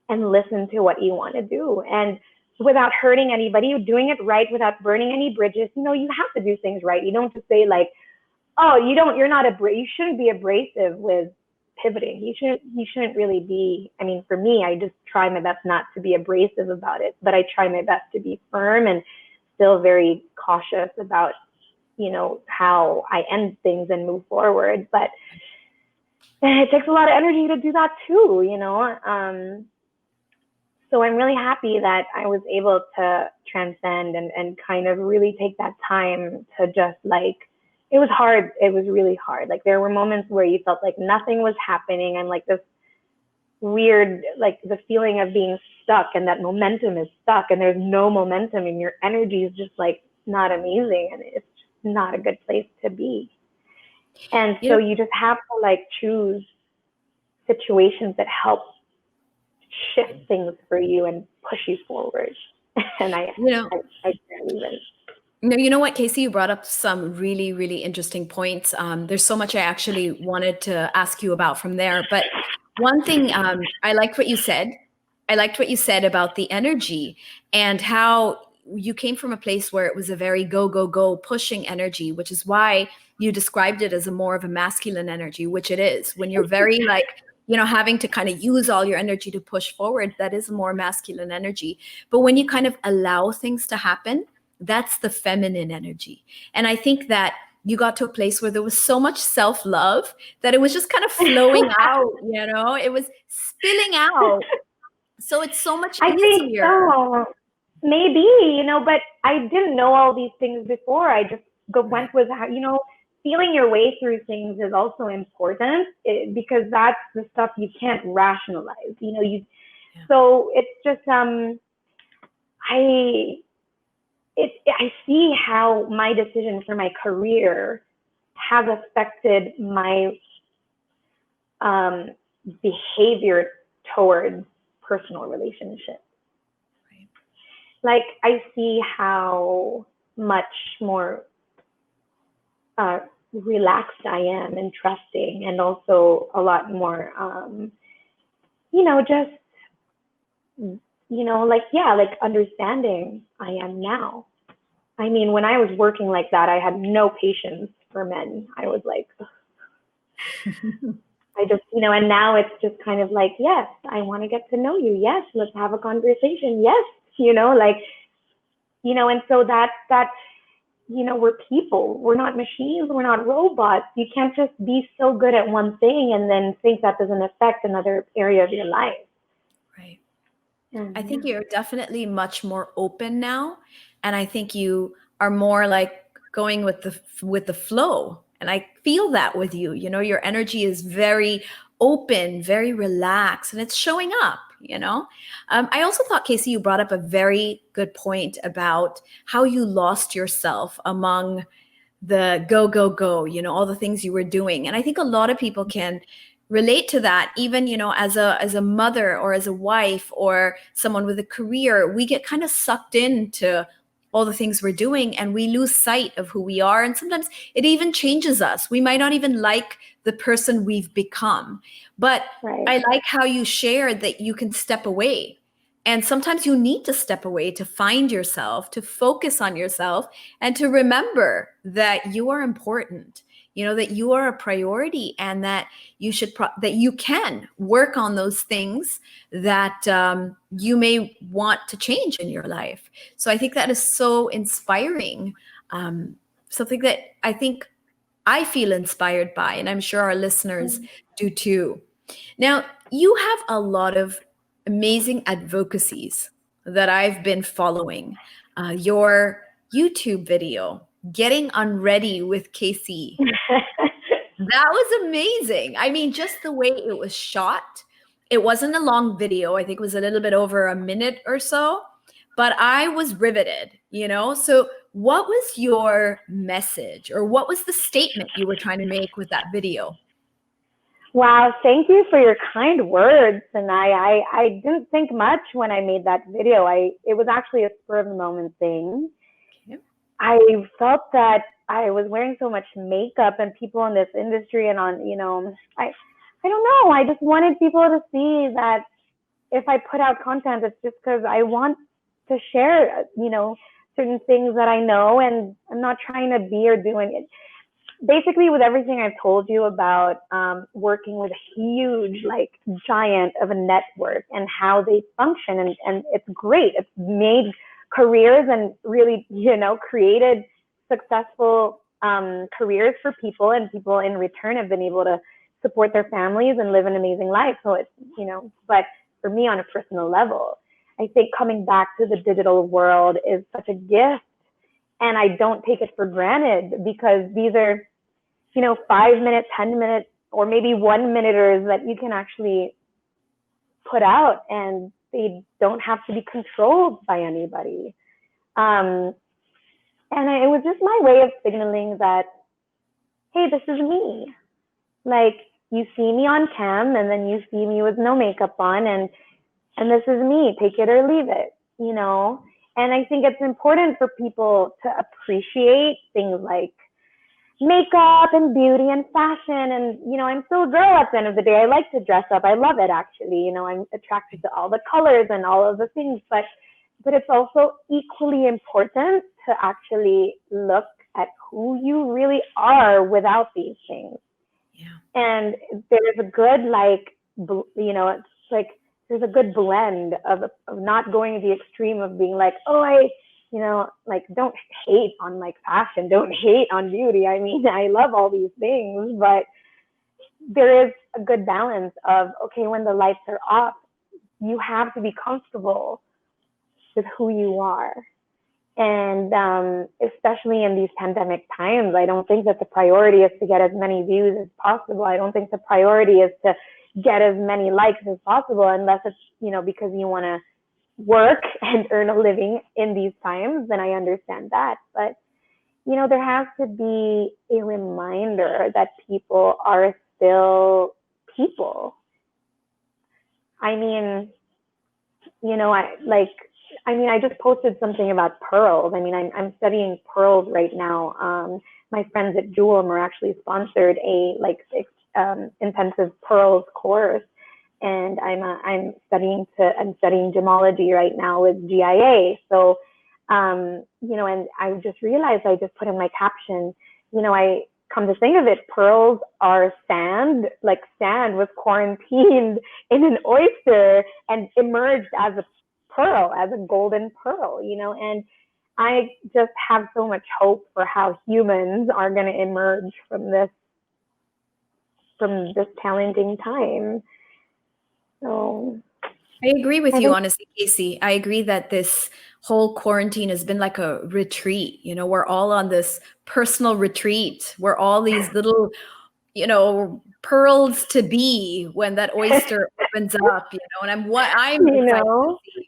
and listen to what you want to do, and without hurting anybody, doing it right without burning any bridges. You know, you have to do things right. You don't just say like, oh, you shouldn't be abrasive with pivoting. You shouldn't really be. I mean, for me, I just try my best not to be abrasive about it, but I try my best to be firm and still very cautious about, you know, how I end things and move forward. But it takes a lot of energy to do that too, you know. So I'm really happy that I was able to transcend and kind of really take that time to just like, it was hard. It was really hard. Like there were moments where you felt like nothing was happening, and like this weird, like the feeling of being stuck, and that momentum is stuck and there's no momentum and your energy is just like not amazing, and it's just not a good place to be. And so you just have to like choose situations that help shift things for you and push you forward. And I can't even. No, you know what, Casey, you brought up some really, really interesting points. There's so much I actually wanted to ask you about from there. But one thing, I liked what you said. I liked what you said about the energy and how you came from a place where it was a very go, go, go pushing energy, which is why you described it as a more of a masculine energy, which it is. When you're very like, you know, having to kind of use all your energy to push forward, that is a more masculine energy. But when you kind of allow things to happen, that's the feminine energy. And I think that you got to a place where there was so much self-love that it was just kind of flowing out, you know, it was spilling out. So it's so much easier. I think so. Maybe, you know, but I didn't know all these things before. I just went with how, you know, feeling your way through things is also important because that's the stuff you can't rationalize, you know, so it's just, I see how my decision for my career has affected my behavior towards personal relationships. Right. Like, I see how much more relaxed I am and trusting, and also a lot more, just, like understanding I am now. I mean, when I was working like that, I had no patience for men. I was like, I just, and now it's just kind of like, yes, I want to get to know you. Yes, let's have a conversation. Yes, and so that, we're people. We're not machines. We're not robots. You can't just be so good at one thing and then think that doesn't affect another area of your life. Right. Mm-hmm. I think you're definitely much more open now, and I think you are more like going with the flow. And I feel that with you. Your energy is very open, very relaxed, and it's showing up. I also thought, Casey, you brought up a very good point about how you lost yourself among the go, go, go, all the things you were doing. And I think a lot of people can relate to that, even, as a mother or as a wife or someone with a career. We get kind of sucked into all the things we're doing and we lose sight of who we are. And sometimes it even changes us. We might not even like the person we've become. But Right. I like how you shared that you can step away. And sometimes you need to step away to find yourself, to focus on yourself, and to remember that you are important, that you are a priority, and that that you can work on those things that you may want to change in your life. So I think that is so inspiring, something that I think I feel inspired by, and I'm sure our listeners do too. Now, you have a lot of amazing advocacies that I've been following. Your YouTube video, Getting Unready with Casey, that was amazing. I mean, just the way it was shot. It wasn't a long video. I think it was a little bit over a minute or so, but I was riveted. So what was your message, or what was the statement you were trying to make with that video? Wow, thank you for your kind words. And I didn't think much when I made that video. It was actually a spur of the moment thing. Okay. I felt that I was wearing so much makeup, and people in this industry and on, I don't know. I just wanted people to see that if I put out content, it's just because I want to share, certain things that I know, and I'm not trying to be or doing it. Basically, with everything I've told you about working with a huge, like, giant of a network and how they function, and it's great. It's made careers and really, created successful careers for people, and people in return have been able to support their families and live an amazing life. So it's, but for me on a personal level, I think coming back to the digital world is such a gift, and I don't take it for granted, because these are, 5-minute, 10-minute, or maybe 1-minuters that you can actually put out, and they don't have to be controlled by anybody. And it was just my way of signaling that, hey, this is me. Like, you see me on cam, and then you see me with no makeup on, and this is me. Take it or leave it, And I think it's important for people to appreciate things like makeup and beauty and fashion. And, I'm still a girl at the end of the day. I like to dress up. I love it, actually. I'm attracted to all the colors and all of the things, but it's also equally important to actually look at who you really are without these things. Yeah. And there's a good, it's like, there's a good blend of not going to the extreme of being like, oh, don't hate on, like, fashion, don't hate on beauty. I mean, I love all these things, but there is a good balance of, okay, when the lights are off, you have to be comfortable with who you are. And especially in these pandemic times, I don't think that the priority is to get as many views as possible. I don't think the priority is to get as many likes as possible, unless it's, because you want to work and earn a living in these times, then I understand that. But, there has to be a reminder that people are still people. I mean, I just posted something about pearls. I'm studying pearls right now. My friends at Jewel are actually sponsored a intensive pearls course, and I'm studying gemology right now with GIA. So, and I just realized, I just put in my caption, I come to think of it, pearls are sand. Like sand was quarantined in an oyster and emerged as a pearl, as a golden pearl, and I just have so much hope for how humans are going to emerge from this challenging time. So I agree with I you, think, honestly, Casey. I agree that this whole quarantine has been like a retreat. We're all on this personal retreat. We're all these little, pearls to be when that oyster opens up, and I'm excited to see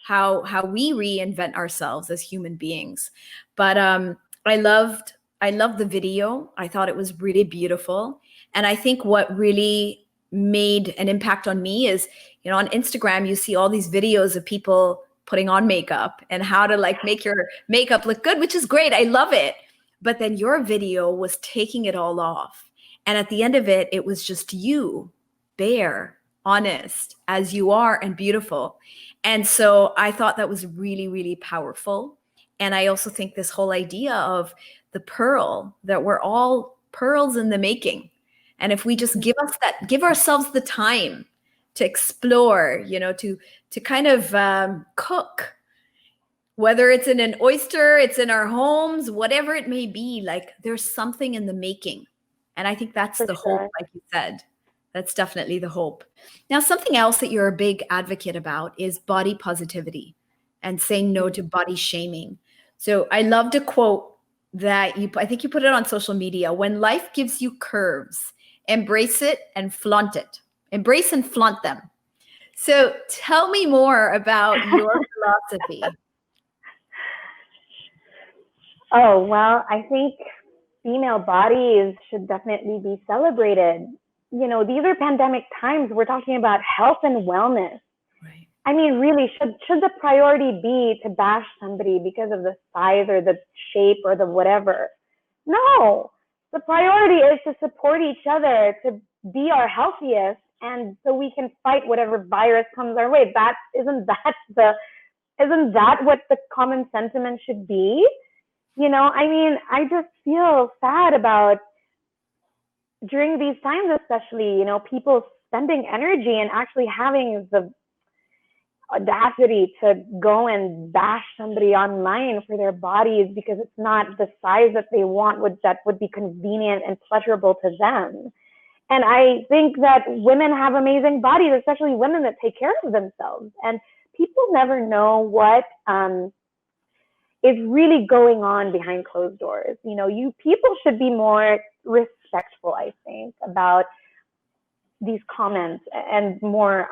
how we reinvent ourselves as human beings. But I loved the video. I thought it was really beautiful. And I think what really made an impact on me is, on Instagram, you see all these videos of people putting on makeup and how to like make your makeup look good, which is great. I love it. But then your video was taking it all off. And at the end of it, it was just you, bare, honest, as you are, and beautiful. And so I thought that was really, really powerful. And I also think this whole idea of the pearl, that we're all pearls in the making. And if we just give ourselves the time to explore, to kind of cook, whether it's in an oyster, it's in our homes, whatever it may be, like there's something in the making. And I think that's for the hope, sure. like you said. That's definitely the hope. Now, something else that you're a big advocate about is body positivity and saying no to body shaming. So I loved a quote that I think you put it on social media. When life gives you curves, embrace it and flaunt it. Embrace and flaunt them. So tell me more about your philosophy. Oh, well, I think female bodies should definitely be celebrated. These are pandemic times. We're talking about health and wellness. Right. I mean, really, should the priority be to bash somebody because of the size or the shape or the whatever? No. The priority is to support each other, to be our healthiest, and so we can fight whatever virus comes our way. Isn't that what the common sentiment should be? I just feel sad about, during these times especially, people spending energy and actually having the audacity to go and bash somebody online for their bodies because it's not the size that they want, that would be convenient and pleasurable to them. And I think that women have amazing bodies, especially women that take care of themselves. And people never know what is really going on behind closed doors. People should be more respectful, I think, about these comments, and more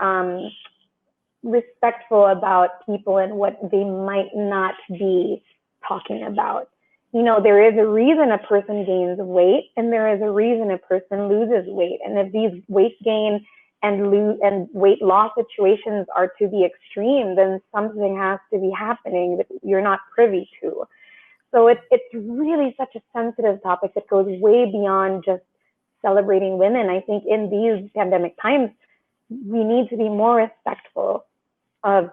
respectful about people and what they might not be talking about. There is a reason a person gains weight, and there is a reason a person loses weight. And if these weight gain and weight loss situations are to the extreme, then something has to be happening that you're not privy to. So it's really such a sensitive topic that goes way beyond just celebrating women. I think in these pandemic times, we need to be more respectful of,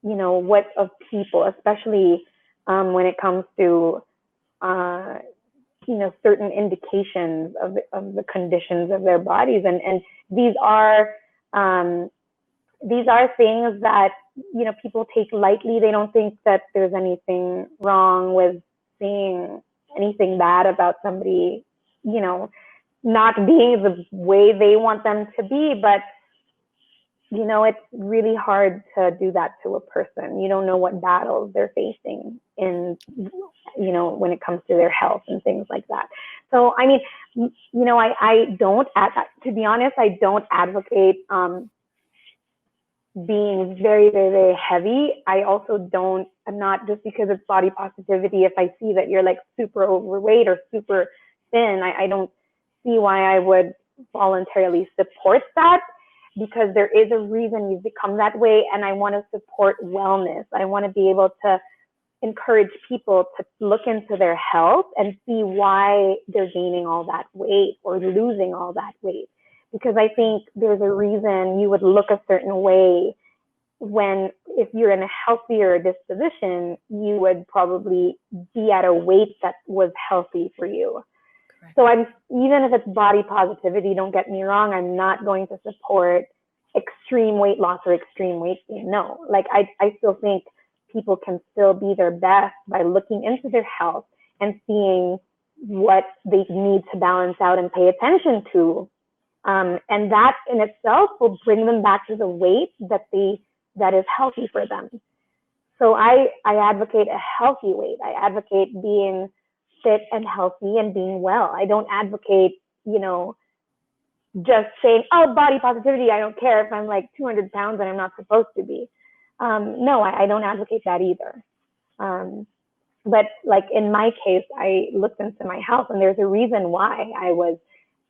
of people, especially when it comes to, certain indications of the conditions of their bodies. And these are things that, people take lightly. They don't think that there's anything wrong with saying anything bad about somebody, not being the way they want them to be. But, it's really hard to do that to a person. You don't know what battles they're facing in, when it comes to their health and things like that. So, I mean, I don't, to be honest, I don't advocate being very, very, very heavy. I also don't, I'm not, just because it's body positivity, if I see that you're like super overweight or super thin, I don't see why I would voluntarily support that, because there is a reason you've become that way. And I want to support wellness. I want to be able to encourage people to look into their health and see why they're gaining all that weight or losing all that weight. Because I think there's a reason you would look a certain way when, if you're in a healthier disposition, you would probably be at a weight that was healthy for you. Correct. So even if it's body positivity, don't get me wrong, I'm not going to support extreme weight loss or extreme weight gain. No, like I still think people can still be their best by looking into their health and seeing what they need to balance out and pay attention to. And that in itself will bring them back to the weight that is healthy for them. So I advocate a healthy weight. I advocate being fit and healthy and being well. I don't advocate, just saying, oh, body positivity, I don't care if I'm like 200 pounds and I'm not supposed to be. No, I don't advocate that either. But like in my case, I looked into my health, and there's a reason why I was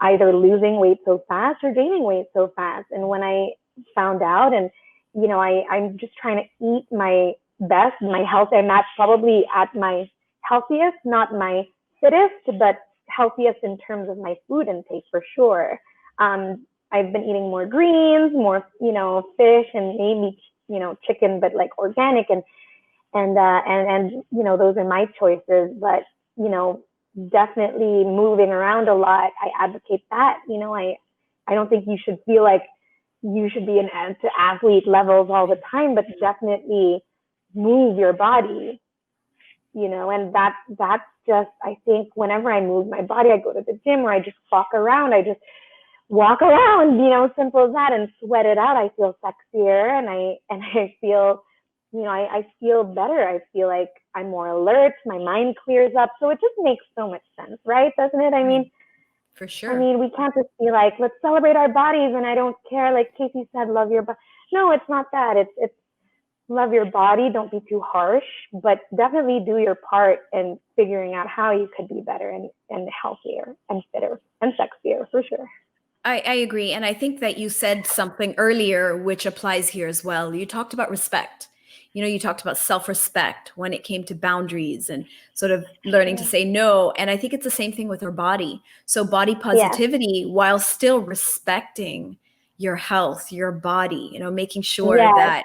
either losing weight so fast or gaining weight so fast. And when I found out, and I'm just trying to eat my best, my health, and that's probably at my healthiest, not my fittest, but healthiest in terms of my food intake for sure. I've been eating more greens, more, fish, and maybe, chicken, but like organic, and those are my choices. But, definitely moving around a lot, I advocate that. I don't think you should feel like you should be to athlete levels all the time, but definitely move your body, and that's just, I think whenever I move my body, I go to the gym or I just walk around, simple as that, and sweat it out. I feel sexier, and I feel, I feel better. I feel like I'm more alert. My mind clears up. So it just makes so much sense, right? Doesn't it? I mean, for sure. I mean, we can't just be like, let's celebrate our bodies, and I don't care. Like Casey said, love your body. No, it's not that. It's love your body. Don't be too harsh, but definitely do your part in figuring out how you could be better and healthier and fitter and sexier, for sure. I agree. And I think that you said something earlier which applies here as well. You talked about respect. You talked about self-respect when it came to boundaries and sort of learning to say no. And I think it's the same thing with our body. So body positivity, while still respecting your health, your body, making sure that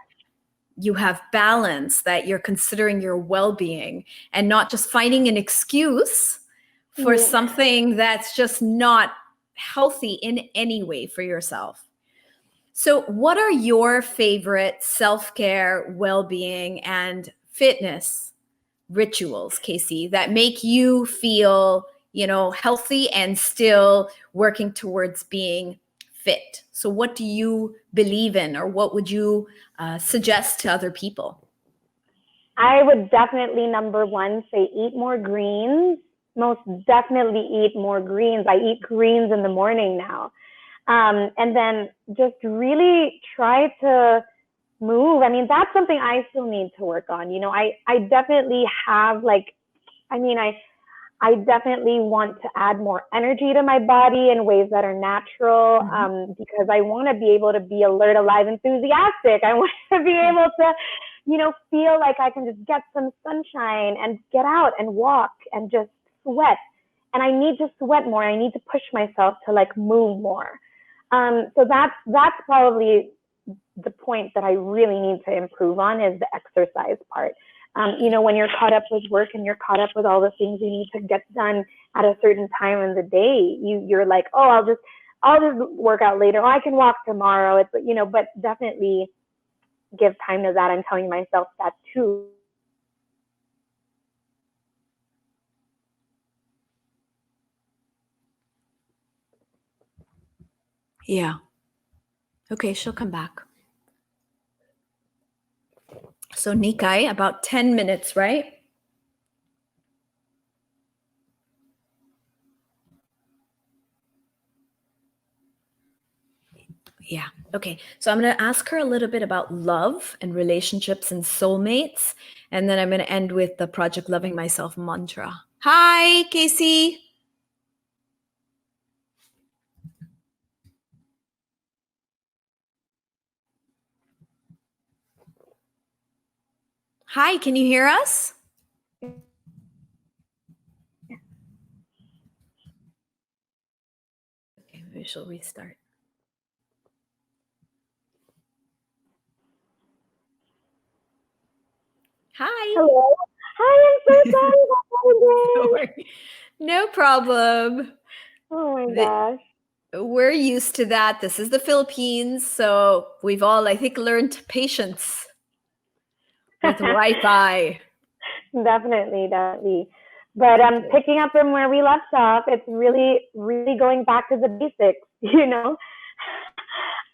you have balance, that you're considering your well-being and not just finding an excuse for something that's just not healthy in any way for yourself. So what are your favorite self-care, well-being, and fitness rituals, Casey, that make you feel, healthy and still working towards being fit? So what do you believe in, or what would you suggest to other people? I would definitely, number one, say eat more greens. Most definitely eat more greens. I eat greens in the morning now. And then just really try to move. I mean, that's something I still need to work on. I definitely have I definitely want to add more energy to my body in ways that are natural, because I want to be able to be alert, alive, enthusiastic. I want to be able to, feel like I can just get some sunshine and get out and walk and just sweat. And I need to sweat more. I need to push myself to like move more. So that's probably the point that I really need to improve on, is the exercise part. When you're caught up with work and you're caught up with all the things you need to get done at a certain time in the day, you're like, oh, I'll just work out later. Oh, I can walk tomorrow. It's, but definitely give time to that. I'm telling myself that too. Yeah. Okay, she'll come back. So Nikai, about 10 minutes, right? Yeah. Okay. So I'm going to ask her a little bit about love and relationships and soulmates. And then I'm going to end with the Project Loving Myself mantra. Hi, Casey. Hi, can you hear us? Okay, maybe she'll restart. Hi. Hello. Hi, I'm so sorry about No that again. worry. No problem. Oh my The- gosh. We're used to that. This is the Philippines, so we've all, I think, learned patience with Wi-Fi. Definitely, definitely. But Okay. picking up from where we left off, it's really, really going back to the basics, you know?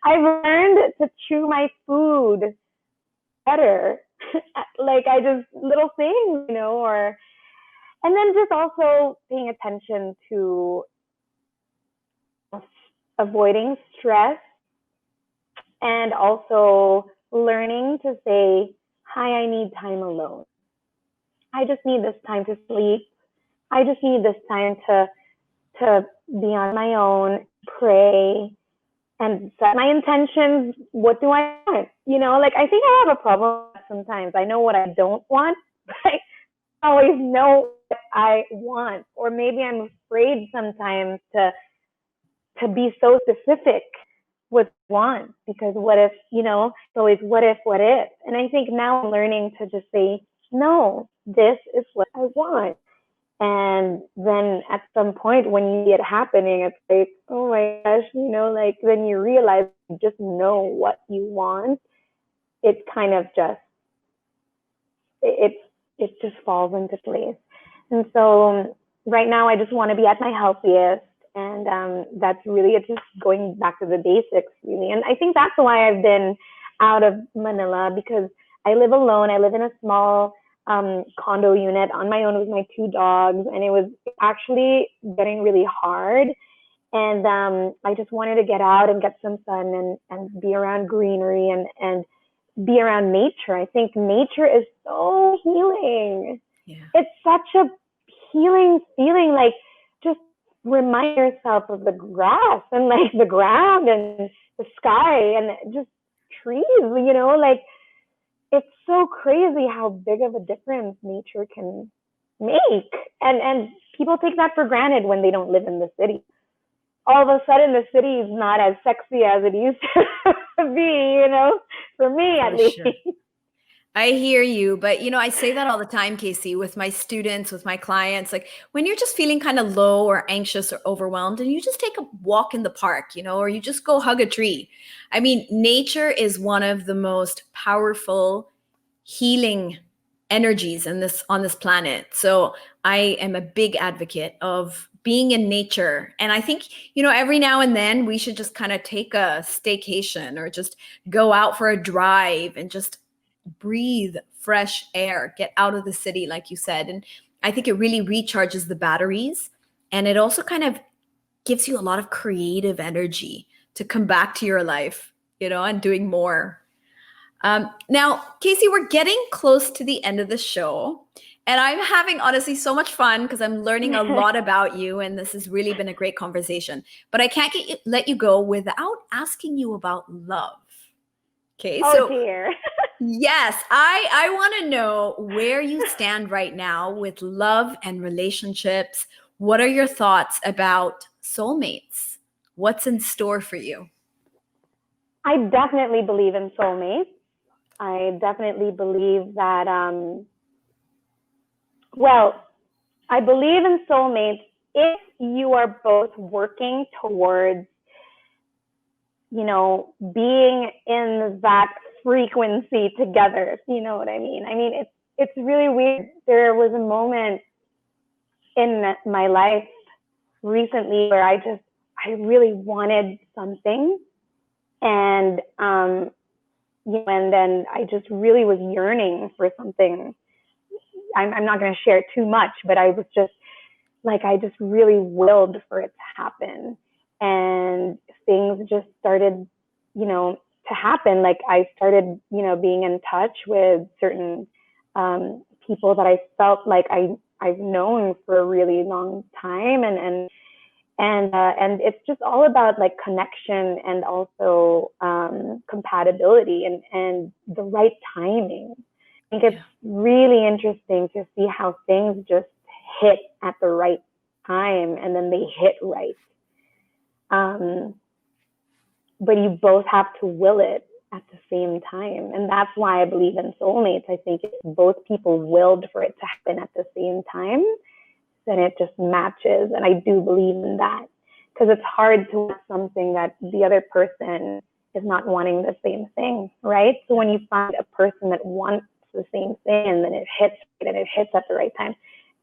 I've learned to chew my food better. Like I just little things, you know, or and then just also paying attention to avoiding stress and also learning to say, hi, I need time alone. I just need this time to sleep. I just need this time to be on my own, pray, and set my intentions. What do I want? You know, like I think I have a problem sometimes. I know what I don't want, but I always know what I want. Or maybe I'm afraid sometimes to be so specific with want because what if, you know, it's always what if. And I think now I'm learning to just say, no, this is what I want. And then at some point when you see it happening, it's like, oh my gosh, you know, like then you realize you just know what you want. It kind of just, it, it just falls into place. And so right now I just want to be at my healthiest. And that's really it's just going back to the basics, really. And I think that's why I've been out of Manila because I live alone. I live in a small condo unit on my own with my two dogs, and it was actually getting really hard. And I just wanted to get out and get some sun and be around greenery and be around nature. I think nature is so healing. Yeah. It's such a healing feeling. Like just remind yourself of the grass and like the ground and the sky and just trees, you know, like it's so crazy how big of a difference nature can make. And people take that for granted when they don't live in the city. All of a sudden the city is not as sexy as it used to be, you know, for me at For least. sure. I hear you, but I say that all the time, Casey, with my students, with my clients. Like when you're just feeling kind of low or anxious or overwhelmed, and you just take a walk in the park, or you just go hug a tree. I mean, nature is one of the most powerful healing energies in this on this planet. So I am a big advocate of being in nature. And I think, every now and then we should just kind of take a staycation or just go out for a drive and just breathe fresh air, get out of the city, like you said. And I think it really recharges the batteries. And it also kind of gives you a lot of creative energy to come back to your life, and doing more. Now, Casey, we're getting close to the end of the show. And I'm having honestly so much fun because I'm learning a lot about you. And this has really been a great conversation. But I can't let you go without asking you about love. Okay, Oh so dear. yes, I want to know where you stand right now with love and relationships. What are your thoughts about soulmates? What's in store for you? I definitely believe in soulmates. I definitely believe that, well, I believe in soulmates if you are both working towards, you know, being in that frequency together. If you know what I mean? I mean, it's really weird. There was a moment in my life recently where I really wanted something, and and then I just really was yearning for something. I'm not going to share too much, but I was just like, I just really willed for it to happen. And things just started to happen, like I started, being in touch with certain people that I felt like I've known for a really long time, and it's just all about like connection and also compatibility and the right timing. I think it's really interesting to see how things just hit at the right time and then they hit right. But you both have to will it at the same time. And that's why I believe in soulmates. I think if both people willed for it to happen at the same time, then it just matches. And I do believe in that, because it's hard to want something that the other person is not wanting the same thing, right? So when you find a person that wants the same thing and then it hits at the right time,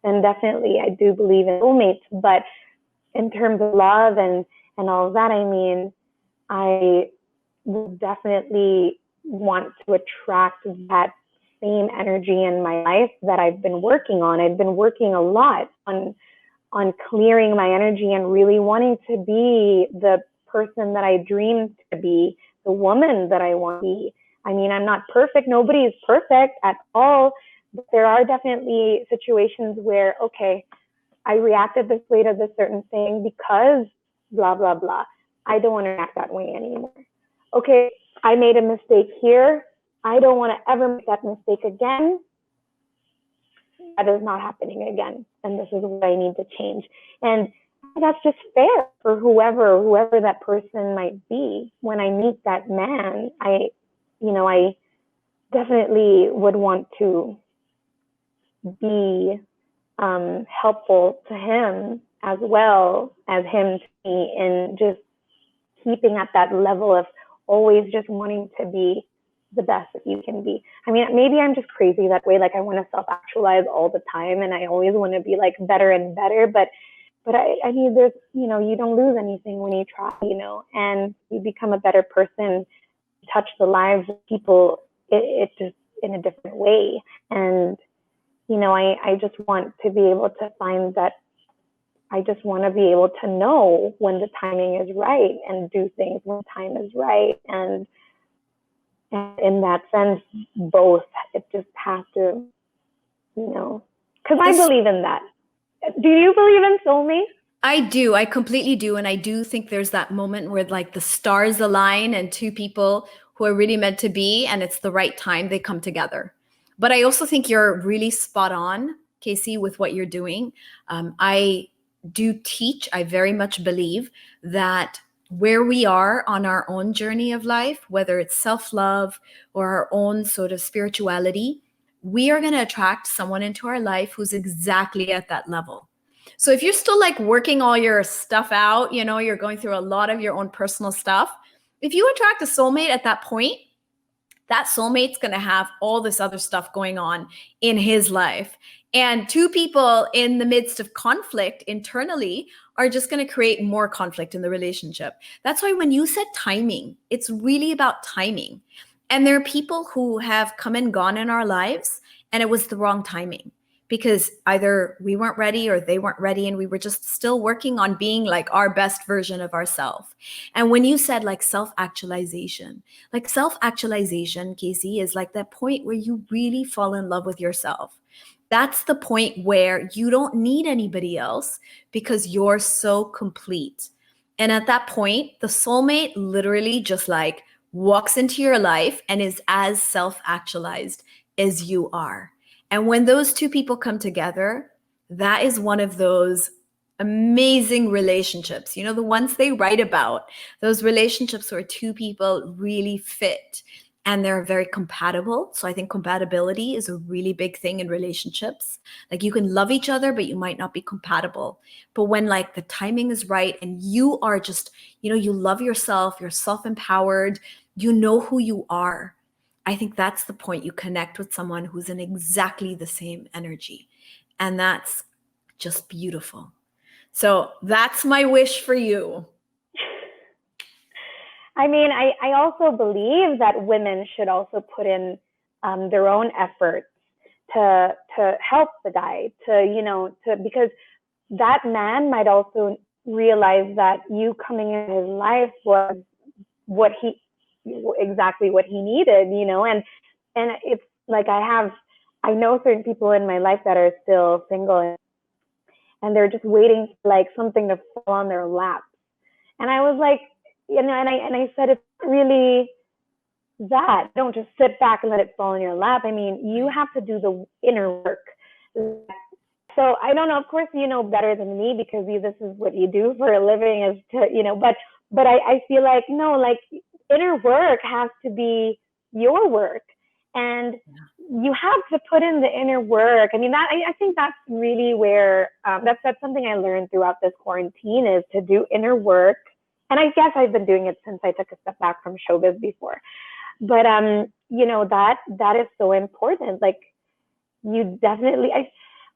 then definitely I do believe in soulmates. But in terms of love and all of that, I mean, I would definitely want to attract that same energy in my life that I've been working on. I've been working a lot on clearing my energy and really wanting to be the person that I dreamed to be, the woman that I want to be. I mean, I'm not perfect. Nobody is perfect at all. But there are definitely situations where, okay, I reacted this way to this certain thing because blah, blah, blah. I don't want to act that way anymore. Okay, I made a mistake here. I don't want to ever make that mistake again. That is not happening again. And this is what I need to change. And that's just fair for whoever that person might be. When I meet that man, I definitely would want to be helpful to him as well as him to me, in just keeping at that level of always just wanting to be the best that you can be. I mean, maybe I'm just crazy that way. Like I want to self-actualize all the time and I always want to be like better and better. But I mean, there's, you don't lose anything when you try, and you become a better person, touch the lives of people, it just in a different way. And, I just want to be able to find that. I just want to be able to know when the timing is right and do things when the time is right. And in that sense, both, it just has to, because I believe in that. Do you believe in soulmates? I do. I completely do. And I do think there's that moment where like the stars align and two people who are really meant to be, and it's the right time, they come together. But I also think you're really spot on, Casey, with what you're doing. I do teach, I very much believe that where we are on our own journey of life, whether it's self-love or our own sort of spirituality, we are going to attract someone into our life who's exactly at that level. So if you're still like working all your stuff out, you're going through a lot of your own personal stuff, if you attract a soulmate at that point, that soulmate's going to have all this other stuff going on in his life. And two people in the midst of conflict internally are just going to create more conflict in the relationship. That's why when you said timing, it's really about timing. And there are people who have come and gone in our lives, and it was the wrong timing, because either we weren't ready or they weren't ready, and we were just still working on being like our best version of ourselves. And when you said like self-actualization, Casey, is like that point where you really fall in love with yourself. That's the point where you don't need anybody else because you're so complete. And at that point, the soulmate literally just like walks into your life and is as self-actualized as you are. And when those two people come together, that is one of those amazing relationships, the ones they write about, those relationships where two people really fit and they're very compatible. So I think compatibility is a really big thing in relationships. Like you can love each other, but you might not be compatible. But when like the timing is right and you are just, you love yourself, you're self-empowered, you know who you are. I think that's the point. You connect with someone who's in exactly the same energy. And that's just beautiful. So that's my wish for you. I mean, I also believe that women should also put in their own efforts to help the guy, because that man might also realize that you coming in his life was what he exactly what he needed, and it's like I know certain people in my life that are still single, and they're just waiting for like something to fall on their lap. And I was like, and I said, it's really that. Don't just sit back and let it fall in your lap. I mean, you have to do the inner work. So I don't know. Of course, you know better than me because this is what you do for a living, is to, But I feel like no, like inner work has to be your work, and you have to put in the inner work. I mean, I think that's really where that's something I learned throughout this quarantine, is to do inner work. And I guess I've been doing it since I took a step back from showbiz before. But that is so important. Like, you definitely,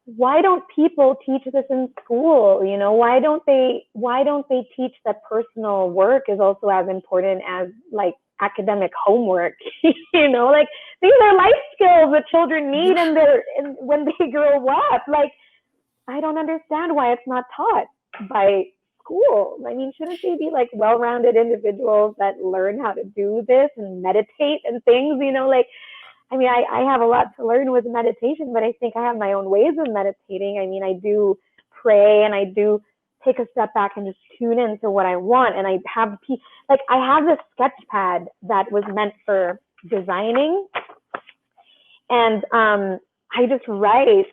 why don't people teach this in school? Why don't they teach that personal work is also as important as like academic homework? Like, these are life skills that children need when they grow up. Like, I don't understand why it's not taught by school. I mean, shouldn't they be like well-rounded individuals that learn how to do this and meditate and things? Like, I mean, I have a lot to learn with meditation, but I think I have my own ways of meditating. I mean, I do pray, and I do take a step back and just tune into what I want. And I have this sketch pad that was meant for designing, and I just write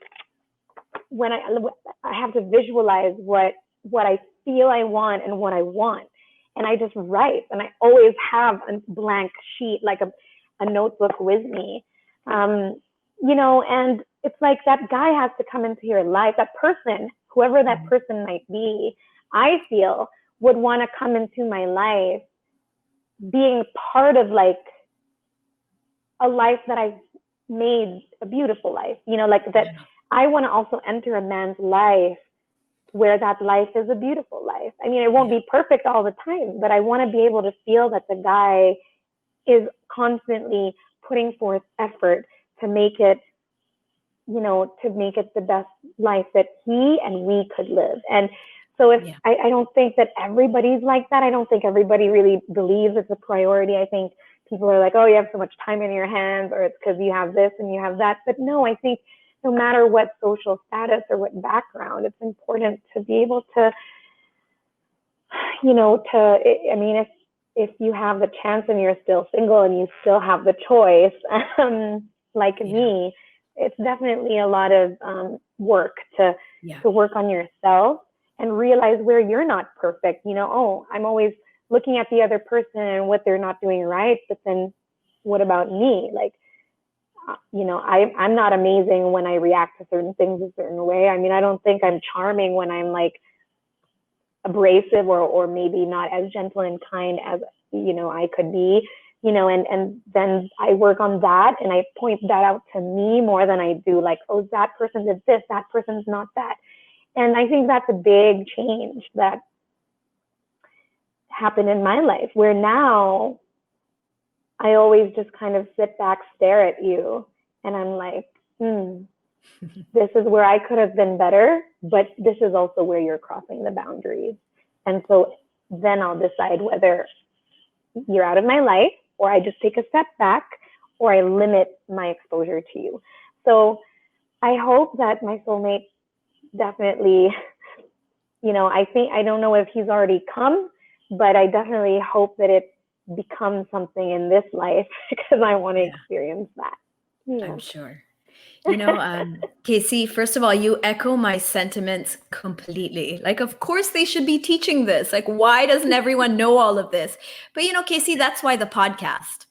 when I have to visualize what I feel I want and what I want, and I just write. And I always have a blank sheet, like a notebook with me, and it's like that guy has to come into your life, that person, whoever that person might be, I feel would want to come into my life being part of like a life that I've made a beautiful life, like that. I want to also enter a man's life where that life is a beautiful life. I mean, it won't be perfect all the time, but I want to be able to feel that the guy is constantly putting forth effort to make it, the best life that he and we could live. And so I don't think that everybody's like that. I don't think everybody really believes it's a priority. I think people are like, oh, you have so much time in your hands, or it's because you have this and you have that. But no, I think no matter what social status or what background, it's important to be able to, if you have the chance and you're still single and you still have the choice, like me, it's definitely a lot of work to work on yourself and realize where you're not perfect. I'm always looking at the other person and what they're not doing right, but then what about me? Like, I'm not amazing when I react to certain things a certain way. I mean, I don't think I'm charming when I'm like abrasive or maybe not as gentle and kind as, I could be, and then I work on that and I point that out to me more than I do like, oh, that person did this, that person's not that. And I think that's a big change that happened in my life, where now I always just kind of sit back, stare at you, and I'm like, this is where I could have been better, but this is also where you're crossing the boundaries. And so then I'll decide whether you're out of my life, or I just take a step back, or I limit my exposure to you. So I hope that my soulmate definitely, I don't know if he's already come, but I definitely hope that it becomes something in this life, because I want to experience that. I'm sure. Casey, first of all, you echo my sentiments completely. Like, of course they should be teaching this. Like, why doesn't everyone know all of this? But, Casey, that's why the podcast.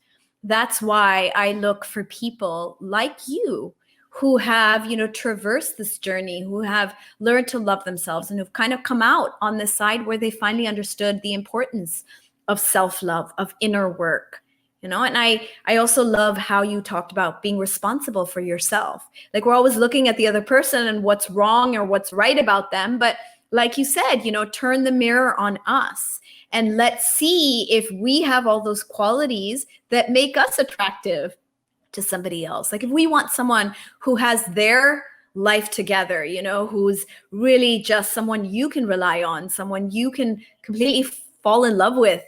That's why I look for people like you who have, traversed this journey, who have learned to love themselves, and who've kind of come out on this side where they finally understood the importance of self-love, of inner work. And I also love how you talked about being responsible for yourself. Like, we're always looking at the other person and what's wrong or what's right about them. But like you said, turn the mirror on us and let's see if we have all those qualities that make us attractive to somebody else. Like, if we want someone who has their life together, who's really just someone you can rely on, someone you can completely fall in love with,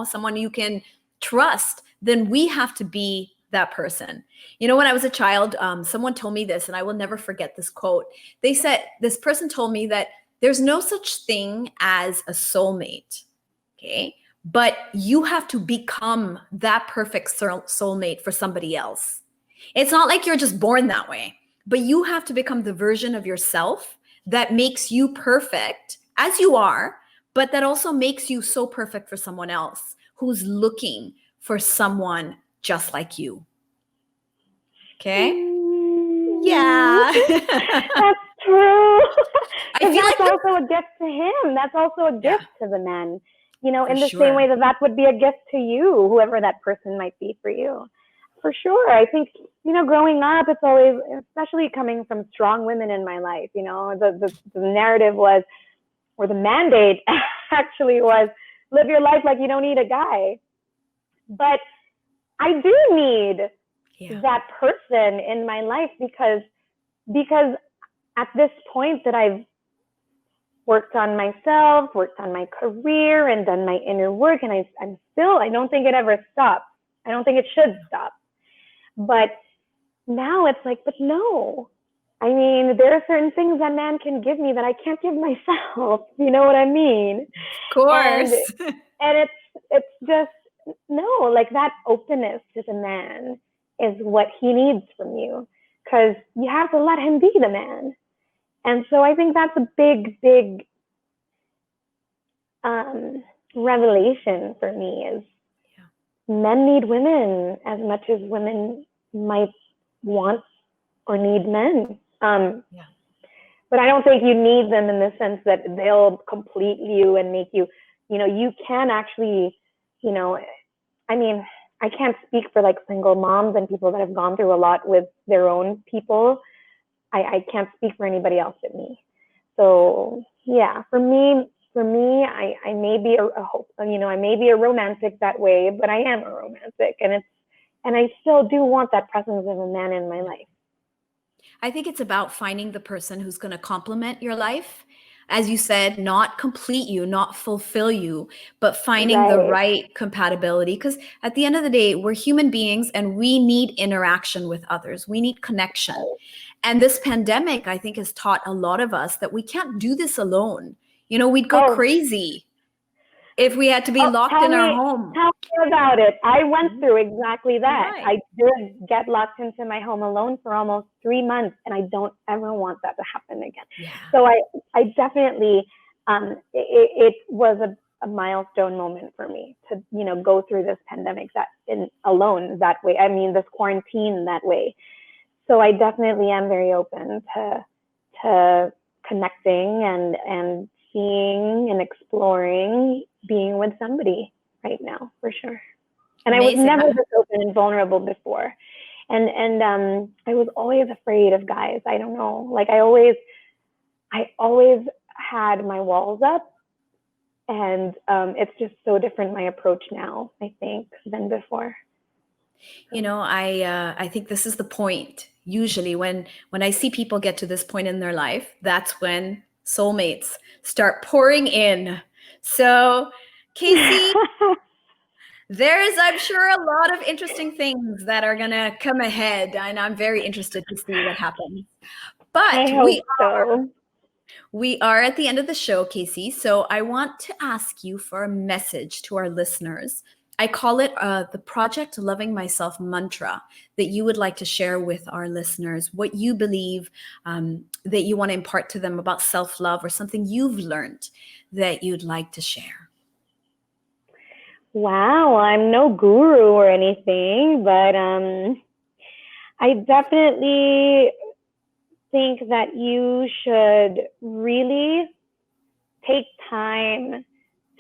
someone you can trust, then we have to be that person. You know, when I was a child, someone told me this, and I will never forget this quote. They said, this person told me that there's no such thing as a soulmate, okay? But you have to become that perfect soulmate for somebody else. It's not like you're just born that way, but you have to become the version of yourself that makes you perfect as you are, but that also makes you so perfect for someone else who's looking for someone just like you. Okay? Yeah. That's true. I Because feel that's like also a gift to him. That's also a yeah, gift to the men. You know, for in the same sure. way that that would be a gift to you, whoever that person might be for you. For sure. I think, you know, growing up, it's always, especially coming from strong women in my life, you know, the narrative was, or the mandate actually was, live your life like you don't need a guy. But I do need Yeah. that person in my life because at this point that I've worked on myself, worked on my career, and done my inner work, and I'm still, I don't think it ever stops. I don't think it should stop. But now it's like, but no. I mean, there are certain things that man can give me that I can't give myself. You know what I mean? Of And course. it's just no, like that openness to the man is what he needs from you, because you have to let him be the man. And so I think that's a big revelation for me is men need women as much as women might want or need men. Yeah. But I don't think you need them in the sense that they'll complete you and make you, you know, you can actually, you know, I mean, I can't speak for like single moms and people that have gone through a lot with their own people. I can't speak for anybody else but me. So yeah, for me, I may be I may be a romantic that way, but I am a romantic, and I still do want that presence of a man in my life. I think it's about finding the person who's going to complement your life. As you said, not complete you, not fulfill you, but finding the Right. right compatibility. Because at the end of the day, we're human beings and we need interaction with others. We need connection. And this pandemic, I think, has taught a lot of us that we can't do this alone. You know, we'd go Oh, crazy if we had to be locked in our home. tell me about it. I went through exactly that. Right. I did get locked into my home alone for almost 3 months, and I don't ever want that to happen again. Yeah. So I definitely, it was a milestone moment for me to, you know, go through this pandemic alone that way. I mean, this quarantine that way. So I definitely am very open to connecting and seeing and exploring being with somebody right now, for sure. And Amazing. I was never this open and vulnerable before. And I was always afraid of guys. I don't know. Like I always had my walls up, and it's just so different, my approach now, I think, than before. You know, I think this is the point. Usually when I see people get to this point in their life, that's when soulmates start pouring in. So, Casey, there's, I'm sure, a lot of interesting things that are going to come ahead, and I'm very interested to see what happens. But I hope so. we are at the end of the show, Casey. So I want to ask you for a message to our listeners. I call it the Project Loving Myself mantra that you would like to share with our listeners, what you believe that you want to impart to them about self-love, or something you've learned that you'd like to share. Wow, I'm no guru or anything, but I definitely think that you should really take time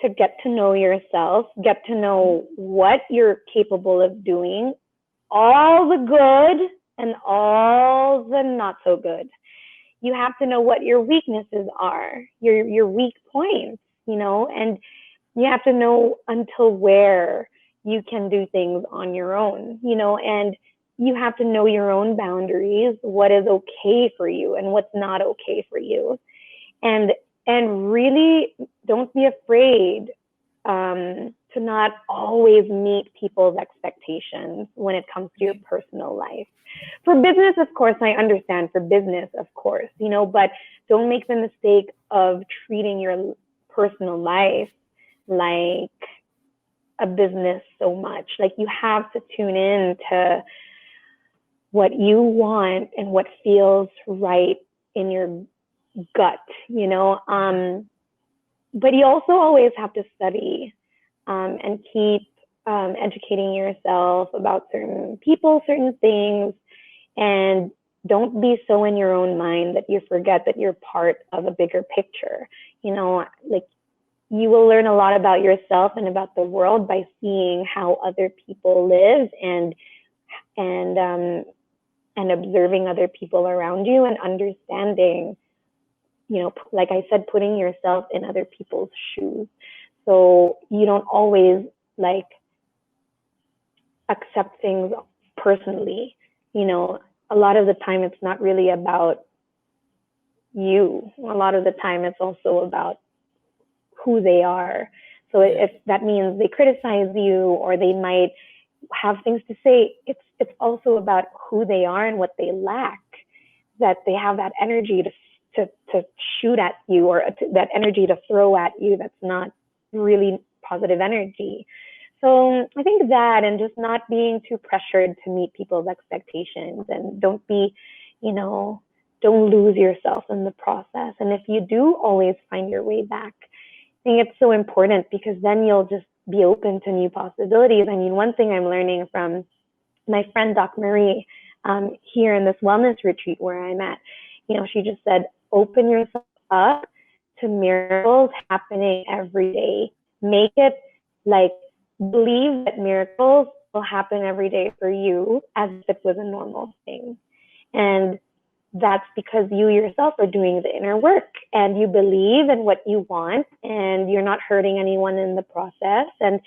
to get to know yourself, get to know what you're capable of doing, all the good and all the not so good. You have to know what your weaknesses are, your weak points, you know, and you have to know until where you can do things on your own, you know, and you have to know your own boundaries, what is okay for you and what's not okay for you. And really don't be afraid to to not always meet people's expectations when it comes to your personal life. For business, of course, I understand for business, of course, but don't make the mistake of treating your personal life like a business so much. Like, you have to tune in to what you want and what feels right in your gut, but you also always have to study and keep educating yourself about certain people, certain things, and don't be so in your own mind that you forget that you're part of a bigger picture. Like, you will learn a lot about yourself and about the world by seeing how other people live and observing other people around you and understanding, like I said, putting yourself in other people's shoes. So you don't always accept things personally. A lot of the time it's not really about you. A lot of the time it's also about who they are. So if that means they criticize you or they might have things to say, it's also about who they are and what they lack, that they have that energy to shoot at you, or that energy to throw at you that's not really positive energy. So I think that, and just not being too pressured to meet people's expectations, and don't lose yourself in the process. And if you do always find your way back, I think it's so important, because then you'll just be open to new possibilities. I mean, one thing I'm learning from my friend Doc Marie here in this wellness retreat where I'm at, she just said, open yourself up to miracles happening every day. Make it believe that miracles will happen every day for you as if it was a normal thing. And that's because you yourself are doing the inner work, and you believe in what you want, and you're not hurting anyone in the process. And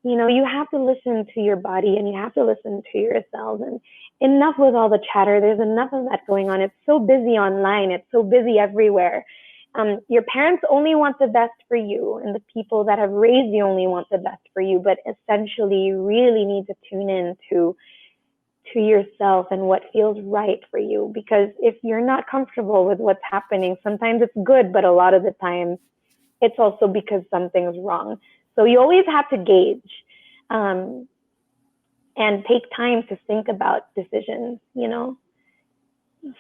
you have to listen to your body, and you have to listen to yourself. And enough with all the chatter. There's enough of that going on. It's so busy online. It's so busy everywhere. Your parents only want the best for you, and the people that have raised you only want the best for you. But essentially, you really need to tune in to yourself and what feels right for you. Because if you're not comfortable with what's happening, sometimes it's good, but a lot of the time it's also because something's wrong. So you always have to gauge and take time to think about decisions,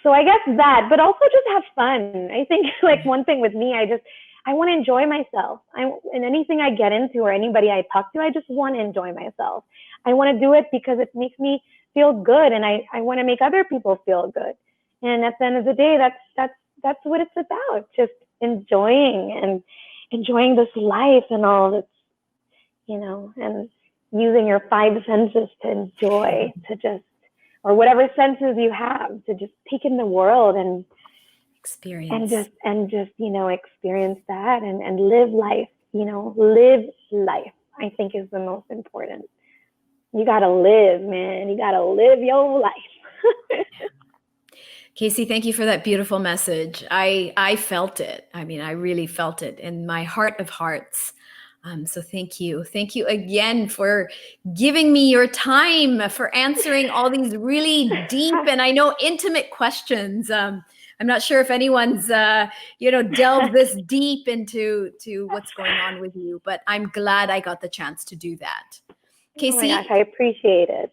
So I guess that, but also just have fun. I think one thing with me, I want to enjoy myself. In anything I get into or anybody I talk to, I just want to enjoy myself. I want to do it because it makes me feel good, and I want to make other people feel good. And at the end of the day, that's what it's about. Just enjoying this life and all this, and using your five senses to enjoy, or whatever senses you have, to just take in the world and experience experience that and live life. Live life, I think, is the most important. You gotta live, man. You gotta live your life. Casey, thank you for that beautiful message. I felt it. I mean, I really felt it in my heart of hearts. So thank you. Thank you again for giving me your time, for answering all these really deep and I know intimate questions. I'm not sure if anyone's, delved this deep into what's going on with you, but I'm glad I got the chance to do that. Casey, oh my gosh, I appreciate it.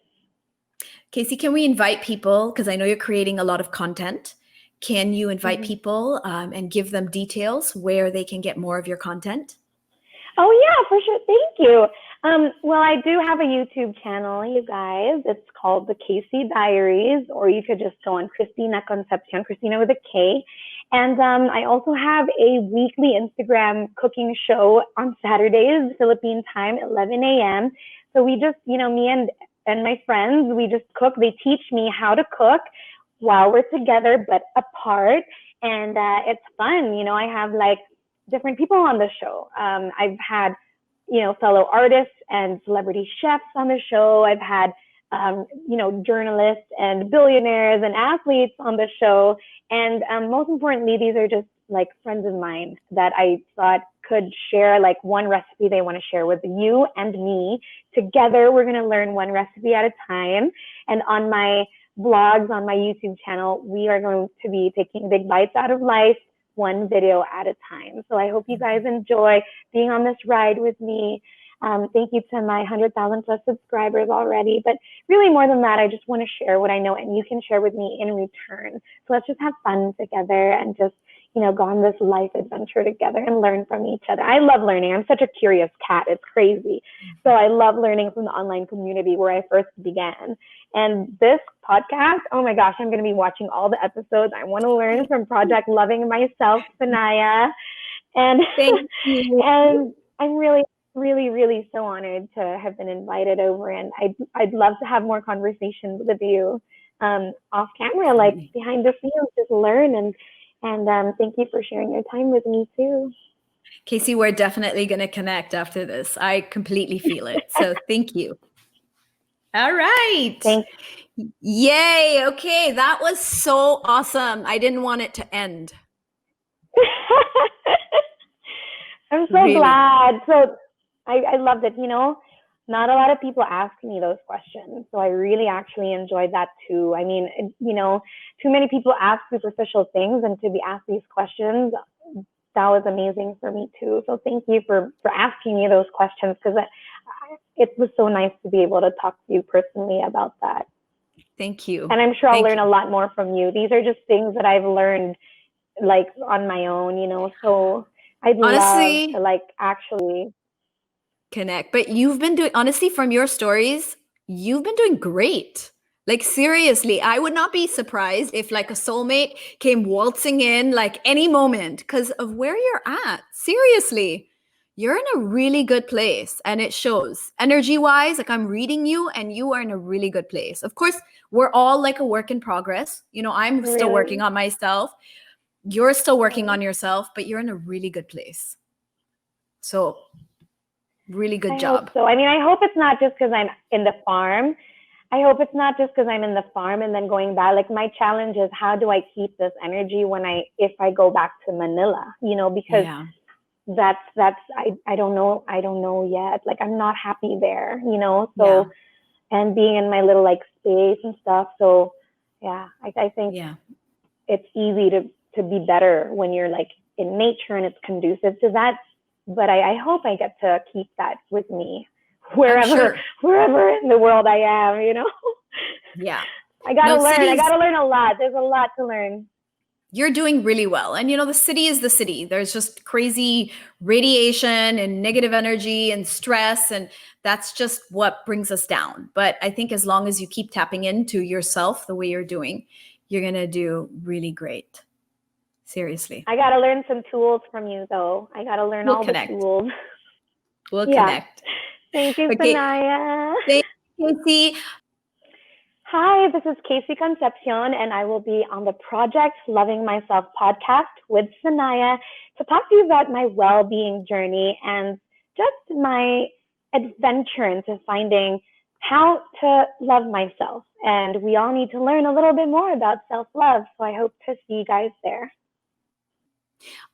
Casey, can we invite people, because I know you're creating a lot of content. Can you invite people and give them details where they can get more of your content? Oh yeah, for sure. Thank you. Well, I do have a YouTube channel, you guys. It's called The Casey Diaries, or you could just go on Christina Concepcion, Christina with a K. And I also have a weekly Instagram cooking show on Saturdays, Philippine time, 11 a.m. So we just, me and my friends, we just cook. They teach me how to cook while we're together, but apart. And it's fun. I have different people on the show. I've had, fellow artists and celebrity chefs on the show. I've had, journalists and billionaires and athletes on the show. And most importantly, these are just friends of mine that I thought could share like one recipe they want to share with you and me. Together, we're going to learn one recipe at a time. And on my vlogs, on my YouTube channel, we are going to be taking big bites out of life, one video at a time. So I hope you guys enjoy being on this ride with me. Thank you to my 100,000 plus subscribers already. But really more than that, I just want to share what I know and you can share with me in return. So let's just have fun together and just, go on this life adventure together and learn from each other. I love learning. I'm such a curious cat. It's crazy. So I love learning from the online community where I first began. And this podcast, oh my gosh, I'm going to be watching all the episodes. I want to learn from Project Loving Myself, Sanaya. And, Thank you. and I'm really, really so honored to have been invited over. And I'd love to have more conversations with you off camera, like behind the scenes, just learn. And thank you for sharing your time with me too. Casey, we're definitely going to connect after this. I completely feel it. So thank you. All right. Thanks. Yay. Okay. That was so awesome. I didn't want it to end. I'm so glad. So I loved it. Not a lot of people ask me those questions. So I really actually enjoyed that too. I mean, too many people ask superficial things, and to be asked these questions, that was amazing for me too. So thank you for asking me those questions, because it was so nice to be able to talk to you personally about that. Thank you. And I'm sure I'll learn a lot more from you. These are just things that I've learned like on my own, so I'd love to like actually connect. But you've been doing, honestly, from your stories, you've been doing great. Like, seriously, I would not be surprised if like a soulmate came waltzing in like any moment because of where you're at. Seriously, you're in a really good place, and it shows energy wise. Like, I'm reading you and you are in a really good place. Of course, we're all like a work in progress. I'm still working on myself. You're still working on yourself, but you're in a really good place. So really good job. Hope so. I mean, I hope it's not just because I'm in the farm. I hope it's not just because I'm in the farm and then going back. Like, my challenge is, how do I keep this energy if I go back to Manila, because I don't know. I don't know yet. Like, I'm not happy there, so, and being in my little like space and stuff. So yeah, I think it's easy to be better when you're like in nature and it's conducive to that. But I hope I get to keep that with me wherever in the world I am, Yeah. I gotta learn. I gotta learn a lot. There's a lot to learn. You're doing really well. And the city is the city. There's just crazy radiation and negative energy and stress. And that's just what brings us down. But I think as long as you keep tapping into yourself the way you're doing, you're going to do really great. Seriously. I got to learn some tools from you, though. I got to learn all the tools. We'll connect. Thank you, Sanaya. Thank you, Casey. Hi, this is Casey Concepcion, and I will be on the Project Loving Myself podcast with Sanaya to talk to you about my well-being journey and just my adventure into finding how to love myself. And we all need to learn a little bit more about self-love, so I hope to see you guys there.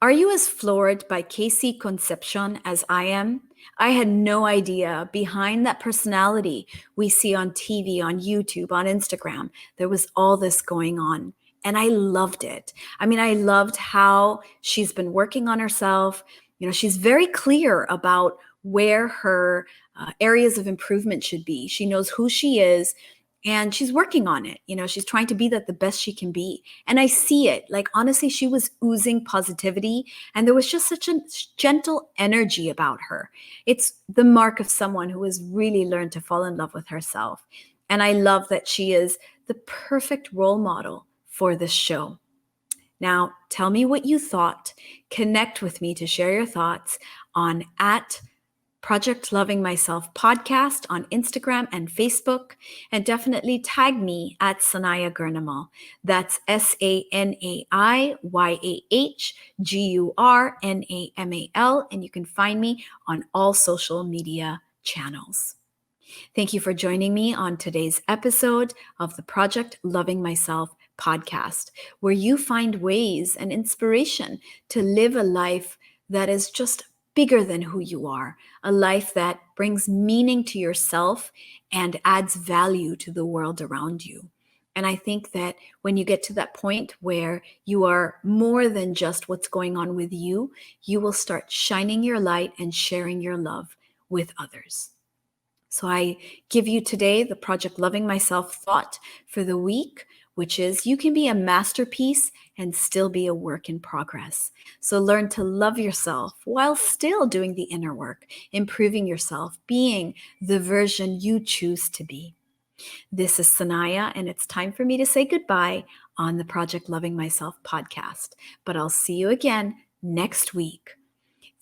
Are you as floored by Casey Concepcion as I am? I had no idea behind that personality we see on TV, on YouTube, on Instagram, there was all this going on. And I loved it. I mean, I loved how she's been working on herself. She's very clear about where her areas of improvement should be. She knows who she is. And she's working on it. She's trying to be the best she can be. And I see it. Like, honestly, she was oozing positivity. And there was just such a gentle energy about her. It's the mark of someone who has really learned to fall in love with herself. And I love that she is the perfect role model for this show. Now, tell me what you thought. Connect with me to share your thoughts on @Project Loving Myself podcast on Instagram and Facebook, and definitely tag me at Sanaya Gurnamal. That's SANAIYAHGURNAMAL, and you can find me on all social media channels. Thank you for joining me on today's episode of the Project Loving Myself podcast, where you find ways and inspiration to live a life that is just bigger than who you are, a life that brings meaning to yourself and adds value to the world around you. And I think that when you get to that point where you are more than just what's going on with you, you will start shining your light and sharing your love with others. So I give you today the Project Loving Myself thought for the week, which is you can be a masterpiece and still be a work in progress. So learn to love yourself while still doing the inner work, improving yourself, being the version you choose to be. This is Sanaya, and it's time for me to say goodbye on the Project Loving Myself podcast. But I'll see you again next week.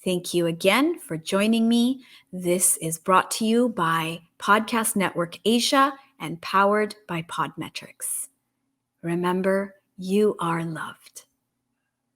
Thank you again for joining me. This is brought to you by Podcast Network Asia and powered by Podmetrics. Remember, you are loved.